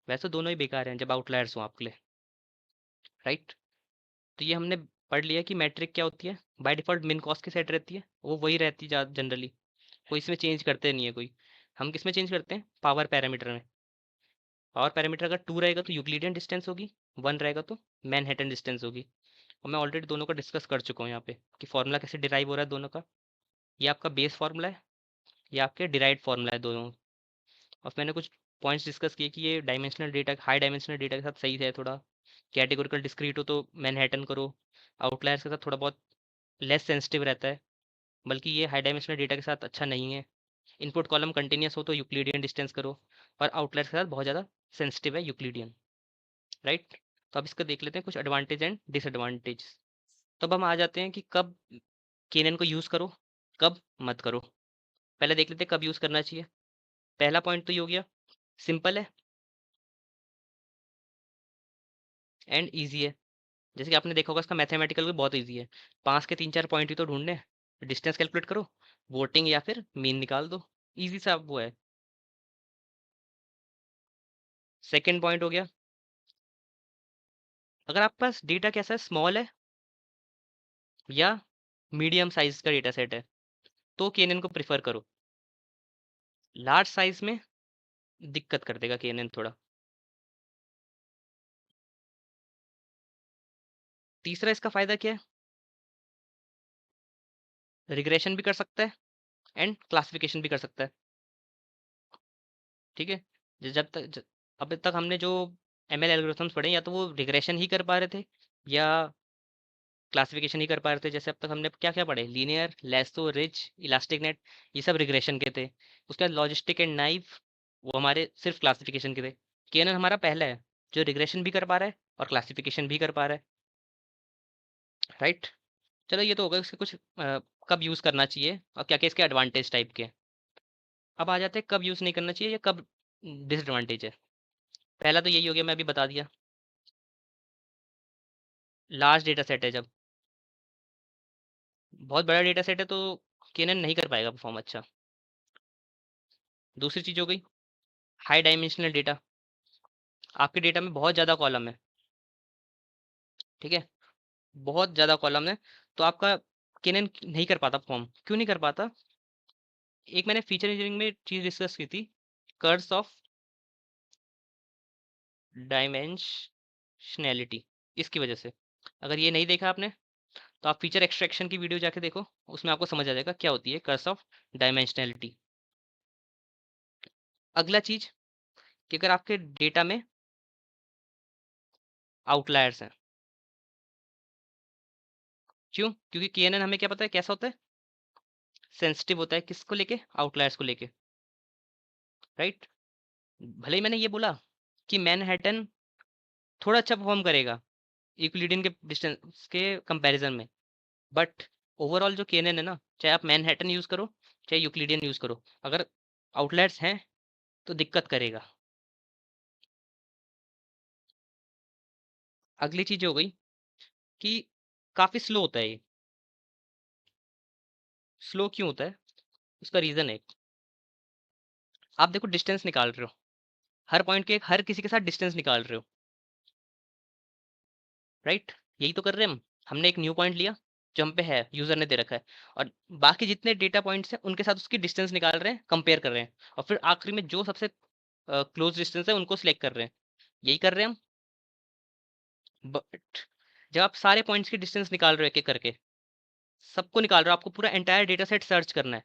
वैसे दोनों ही बेकार हैं जब आउटलायर्स हो आपके लिए, राइट। तो ये हमने पढ़ लिया कि मैट्रिक क्या होती है, बाय डिफ़ॉल्ट मिन कॉस्ट की सेट रहती है, वो वही रहती है जनरली, कोई इसमें चेंज करते नहीं है कोई। हम किस में चेंज करते हैं, पावर पैरामीटर में। पावर पैरामीटर अगर 2 रहेगा तो यूक्लिडियन डिस्टेंस होगी, 1 रहेगा तो मैनहट्टन डिस्टेंस होगी। और मैं ऑलरेडी दोनों का डिस्कस कर चुका हूँ यहाँ पे कि फॉर्मूला कैसे डिराइव हो रहा है दोनों का। ये आपका बेस फॉर्मूला है, ये आपके डिराइव्ड फॉर्मूला है दोनों। और मैंने कुछ पॉइंट्स डिस्कस किए कि ये dimensional data, high dimensional data के साथ सही है थोड़ा, कैटेगोरिकल डिस्क्रीट हो तो मैनहट्टन करो, आउटलायर्स के साथ थोड़ा बहुत लेस सेंसिटिव रहता है, बल्कि ये हाई डायमेंशनल डेटा के साथ अच्छा नहीं है। इनपुट कॉलम कंटिन्यूस हो तो यूक्लिडियन डिस्टेंस करो, और आउटलायर्स के साथ बहुत ज़्यादा सेंसिटिव है यूक्लिडियन, राइट। तो अब इसका देख लेते हैं कुछ एडवांटेज एंड डिसएडवांटेज। तब हम आ जाते हैं कि कब केनन को यूज़ करो, कब मत करो। पहले देख लेते हैं कब यूज़ करना चाहिए। पहला पॉइंट तो ये हो गया, सिंपल है एंड ईजी है। जैसे कि आपने देखा होगा इसका मैथमेटिकल भी बहुत ईजी है, पास के 3 4 पॉइंट ही तो ढूंढने हैं, डिस्टेंस कैलकुलेट करो, वोटिंग या फिर मीन निकाल दो, ईजी सा वो है। सेकंड पॉइंट हो गया, अगर आपके पास डेटा कैसा है, स्मॉल है या मीडियम साइज का डेटा सेट है, तो KNN को प्रिफर करो। लार्ज साइज में दिक्कत कर देगा KNN थोड़ा। तीसरा इसका फायदा क्या है, रिग्रेशन भी कर सकता है एंड क्लासिफिकेशन भी कर सकता है। ठीक है, जब तक अब तक हमने जो ML एल्गोरिथम्स पढ़े, या तो वो रिग्रेशन ही कर पा रहे थे या क्लासिफिकेशन ही कर पा रहे थे। जैसे अब तक हमने क्या क्या पढ़े, linear, lasso, ridge, elastic net, ये सब रिग्रेशन के थे। उसके बाद लॉजिस्टिक एंड नाइव, वो हमारे सिर्फ क्लासिफिकेशन के थे। केएनएन हमारा पहला है जो रिग्रेशन भी कर पा रहा है और क्लासिफिकेशन भी कर पा रहा है, राइट। चलो ये तो होगा इसके कुछ कब यूज़ करना चाहिए और क्या क्या इसके एडवांटेज टाइप के। अब आ जाते हैं कब यूज़ नहीं करना चाहिए या कब डिसएडवांटेज है। पहला तो यही हो गया, मैं अभी बता दिया, लार्ज डेटा सेट है जब, बहुत बड़ा डेटा सेट है तो केएनएन नहीं कर पाएगा परफॉर्म अच्छा। दूसरी चीज़ हो गई हाई डायमेंशनल डेटा, आपके डेटा में बहुत ज़्यादा कॉलम है, ठीक है, बहुत ज़्यादा कॉलम है, तो आपका केएनएन नहीं कर पाता परफॉर्म। क्यों नहीं कर पाता, एक मैंने फीचर इंजीनियरिंग में चीज़ डिस्कस की थी, कर्व्स ऑफ डायमेंशनैलिटी, इसकी वजह से। अगर ये नहीं देखा आपने तो आप फीचर एक्सट्रैक्शन की वीडियो जाके देखो, उसमें आपको समझ आ जाएगा क्या होती है कर्व्स ऑफ डायमेंशनैलिटी। अगला चीज़ कि अगर आपके डेटा में आउटलायर्स हैं, क्यों, क्योंकि केएनएन हमें क्या पता है कैसा होता है, सेंसिटिव होता है किसको लेके, आउटलायर्स को लेके, राइट। भले ही मैंने ये बोला कि मैनहट्टन थोड़ा अच्छा परफॉर्म करेगा यूक्लिडियन के डिस्टेंस के कंपैरिजन में, बट ओवरऑल जो केएनएन है ना, चाहे आप मैनहट्टन यूज़ करो चाहे यूक्लिडियन यूज़ करो, अगर आउटलायर्स हैं तो दिक्कत करेगा। अगली चीज़ हो गई कि काफ़ी स्लो होता है ये। स्लो क्यों होता है, उसका रीज़न है, आप देखो डिस्टेंस निकाल रहे हो, हर पॉइंट के हर किसी के साथ डिस्टेंस निकाल रहे हो, राइट। यही तो कर रहे हैं हम। हमने एक न्यू पॉइंट लिया जो हम पे है, यूजर ने दे रखा है, और बाकी जितने डेटा पॉइंट्स हैं उनके साथ उसकी डिस्टेंस निकाल रहे हैं, कंपेयर कर रहे हैं, और फिर आखिरी में जो सबसे क्लोज डिस्टेंस है उनको सिलेक्ट कर रहे हैं। यही कर रहे हैं हम, बट जब आप सारे पॉइंट्स की डिस्टेंस निकाल रहे हो एक एक करके, सबको निकाल रहे हो, आपको पूरा एंटायर डेटा सेट सर्च करना है,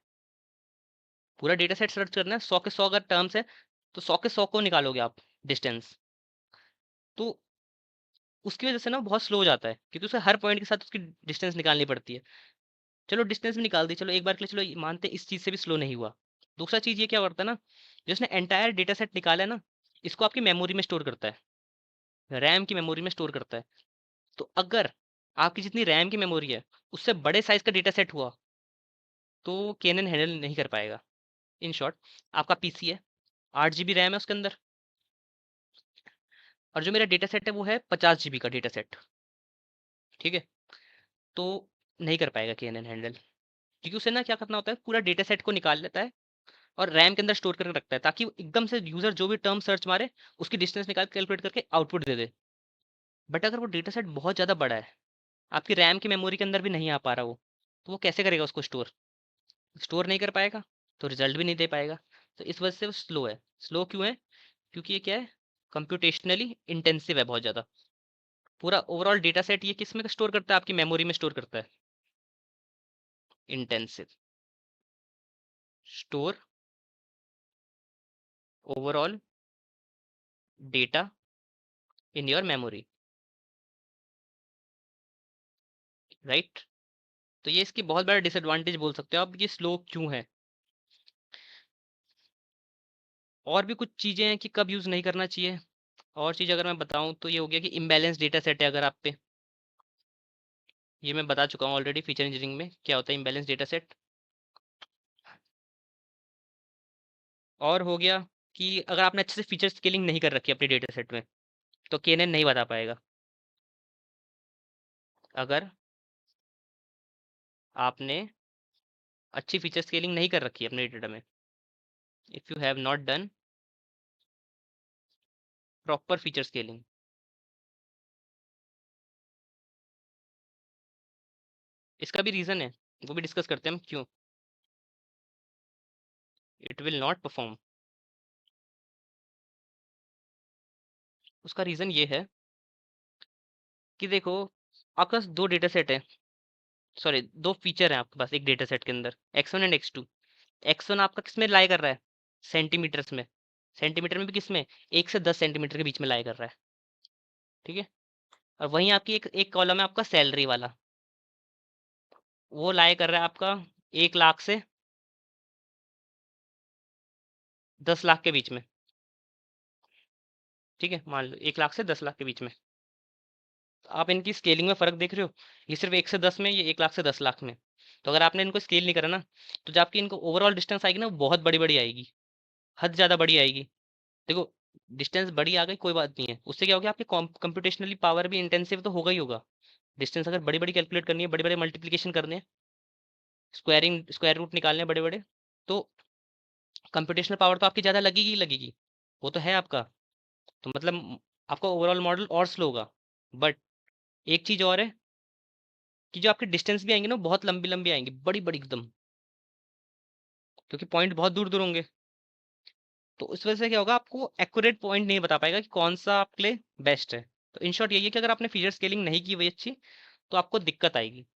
पूरा डेटा सेट सर्च करना है, 100 के 100 अगर टर्म्स है तो 100 के 100 को निकालोगे आप डिस्टेंस, तो उसकी वजह से ना बहुत स्लो हो जाता है, क्योंकि उसे हर पॉइंट के साथ उसकी डिस्टेंस निकालनी पड़ती है। चलो डिस्टेंस भी निकाल दी, चलो एक बार के लिए चलो मानते हैं इस चीज़ से भी स्लो नहीं हुआ। दूसरा चीज़ ये क्या करता है ना, जिसने एंटायर डेटा सेट निकाला है ना, इसको आपकी मेमोरी में स्टोर करता है, रैम की मेमोरी में स्टोर करता है। तो अगर आपकी जितनी रैम की मेमोरी है उससे बड़े साइज का डेटा सेट हुआ तो केनन हैंडल नहीं कर पाएगा। इन शॉर्ट, आपका पीसी है, 8 GB रैम है उसके अंदर, और जो मेरा डेटा सेट है वो है 50 GB का डेटा सेट, ठीक है, तो नहीं कर पाएगा केनन हैंडल, क्योंकि उसे ना क्या करना होता है, पूरा डेटा सेट को निकाल लेता है और रैम के अंदर स्टोर करके रखता है, ताकि वो एकदम से यूजर जो भी टर्म सर्च मारे उसकी डिस्टेंस निकाल कैलकुलेट करके आउटपुट दे दे। बट अगर वो डेटा सेट बहुत ज़्यादा बड़ा है, आपकी रैम की मेमोरी के अंदर भी नहीं आ पा रहा वो, तो वो कैसे करेगा उसको स्टोर, स्टोर नहीं कर पाएगा, तो रिजल्ट भी नहीं दे पाएगा। तो इस वजह से वो स्लो है। स्लो क्यों है, क्योंकि ये क्या है, कंप्यूटेशनली इंटेंसिव है बहुत ज़्यादा। पूरा ओवरऑल डेटा सेट ये किस में स्टोर करता है, आपकी मेमोरी में स्टोर करता है, intensive store overall data in your memory, right. तो ये इसकी बहुत बड़ा डिसएडवांटेज बोल सकते हो आप, ये स्लो क्यों है। और भी कुछ चीज़ें हैं कि कब यूज़ नहीं करना चाहिए। और चीज़ अगर मैं बताऊं तो ये हो गया कि इम्बैलेंस डेटा सेट है अगर आप पे, ये मैं बता चुका हूँ ऑलरेडी फीचर इंजीनियरिंग में क्या होता है इम्बैलेंस डेटा सेट। और हो गया कि अगर आपने अच्छे से फीचर स्केलिंग नहीं कर रखी अपने डेटा सेट में तो केएनएन नहीं बता पाएगा। अगर आपने अच्छी फीचर स्केलिंग नहीं कर रखी है अपने डेटा में, if you have not done proper feature scaling, इसका भी रीज़न है, वो भी डिस्कस करते हैं हम क्यों। It will not perform. उसका रीजन ये है कि देखो, आपके पास दो डेटा सेट है, सॉरी दो फीचर है आपके पास एक डेटा सेट के अंदर, x1 एंड x2। x1 आपका किस में लाई कर रहा है, सेंटीमीटर्स में, सेंटीमीटर में भी किस में, 1 से 10 सेंटीमीटर के बीच में लाई कर रहा है, ठीक है। और वहीं आपकी एक एक कॉलम है आपका सैलरी वाला, वो लाई कर रहा है आपका 1 लाख से 10 लाख के बीच में, ठीक है, मान लो 1 लाख से 10 लाख के बीच में। तो आप इनकी स्केलिंग में फर्क देख रहे हो, ये सिर्फ 1 से 10 में, ये 1 लाख से 10 लाख में। तो अगर आपने इनको स्केल नहीं करा ना, तो जो आपकी इनको ओवरऑल डिस्टेंस आएगी ना, वो बहुत बड़ी बड़ी आएगी, हद ज़्यादा बड़ी आएगी। देखो, डिस्टेंस बड़ी आ गई कोई बात नहीं है, उससे क्या हो गया, आपकी कंप्यूटेशनली पावर भी इंटेंसिव तो होगा ही होगा। डिस्टेंस अगर बड़ी बड़ी कैलकुलेट करनी है, बड़े बड़े मल्टीप्लीकेशन करने हैं, स्क्वायरिंग स्क्वायर रूट निकालने हैं बड़े बड़े, तो कंप्यूटेशनल पावर तो आपकी ज़्यादा लगेगी ही लगेगी, वो तो है आपका। तो मतलब आपका ओवरऑल मॉडल और स्लो होगा। बट एक चीज़ और है कि जो आपके डिस्टेंस भी आएंगे ना, बहुत लंबी लंबी आएंगी, बड़ी बड़ी एकदम, क्योंकि पॉइंट बहुत दूर दूर होंगे। तो उस वजह से क्या होगा, आपको एक्यूरेट पॉइंट नहीं बता पाएगा कि कौन सा आपके लिए बेस्ट है। तो इन शॉर्ट यही है कि अगर आपने फीचर स्केलिंग नहीं की हुई अच्छी, तो आपको दिक्कत आएगी।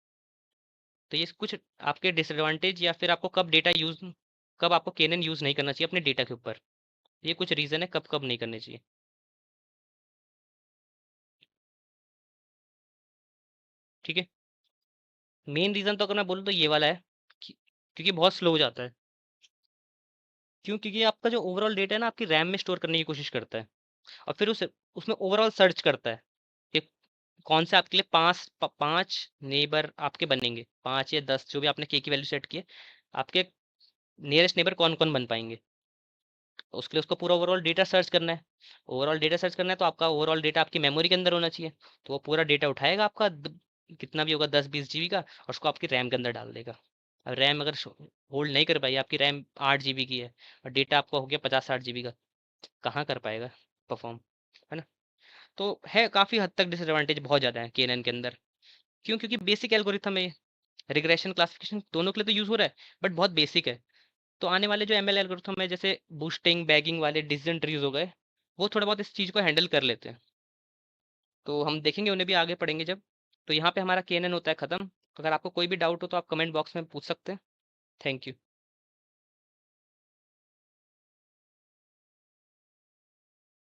तो ये कुछ आपके डिसएडवांटेज, या फिर आपको कब डेटा यूज, कब आपको केनन यूज नहीं करना चाहिए अपने डेटा के ऊपर, ये कुछ रीजन है कब कब नहीं करने चाहिए। ठीक है, मेन रीजन तो अगर मैं बोलूँ तो ये वाला है क्योंकि बहुत स्लो हो जाता है। क्यों, क्योंकि आपका जो ओवरऑल डेटा है ना, आपकी रैम में स्टोर करने की कोशिश करता है, और फिर उस उसमें ओवरऑल सर्च करता है कि कौन से आपके लिए पांच नेबर आपके बनेंगे, 5 या 10 जो भी आपने के की वैल्यू सेट की है, आपके नियरेस्ट नेबर कौन कौन बन पाएंगे। तो उसके लिए उसको पूरा ओवरऑल डेटा सर्च करना है। ओवरऑल डेटा सर्च करना है तो आपका ओवरऑल डेटा आपकी मेमोरी के अंदर होना चाहिए। तो वो पूरा डेटा उठाएगा आपका, कितना भी होगा 10-20 GB का, और उसको आपकी रैम के अंदर डाल देगा। अब रैम अगर होल्ड नहीं कर पाई, आपकी रैम 8 GB की है और डेटा आपका हो गया 50-60 GB का, कहाँ कर पाएगा परफॉर्म, है ना। तो है काफ़ी हद तक डिसएडवांटेज बहुत ज़्यादा है केएनएन के अंदर। क्यों, क्योंकि बेसिक एल्गोरिथम है, रिग्रेशन क्लासिफिकेशन दोनों के लिए तो यूज़ हो रहा है, बट बहुत बेसिक है। तो आने वाले जो एमएल एल्गोरिथम है, जैसे बूस्टिंग बैगिंग वाले डिसीजन ट्रीज हो गए, वो थोड़ा बहुत इस चीज़ को हैंडल कर लेते हैं। तो हम देखेंगे उन्हें भी आगे पढ़ेंगे जब। तो यहाँ पे हमारा केएनएन होता है ख़त्म। अगर आपको कोई भी डाउट हो तो आप कमेंट बॉक्स में पूछ सकते हैं। Thank you.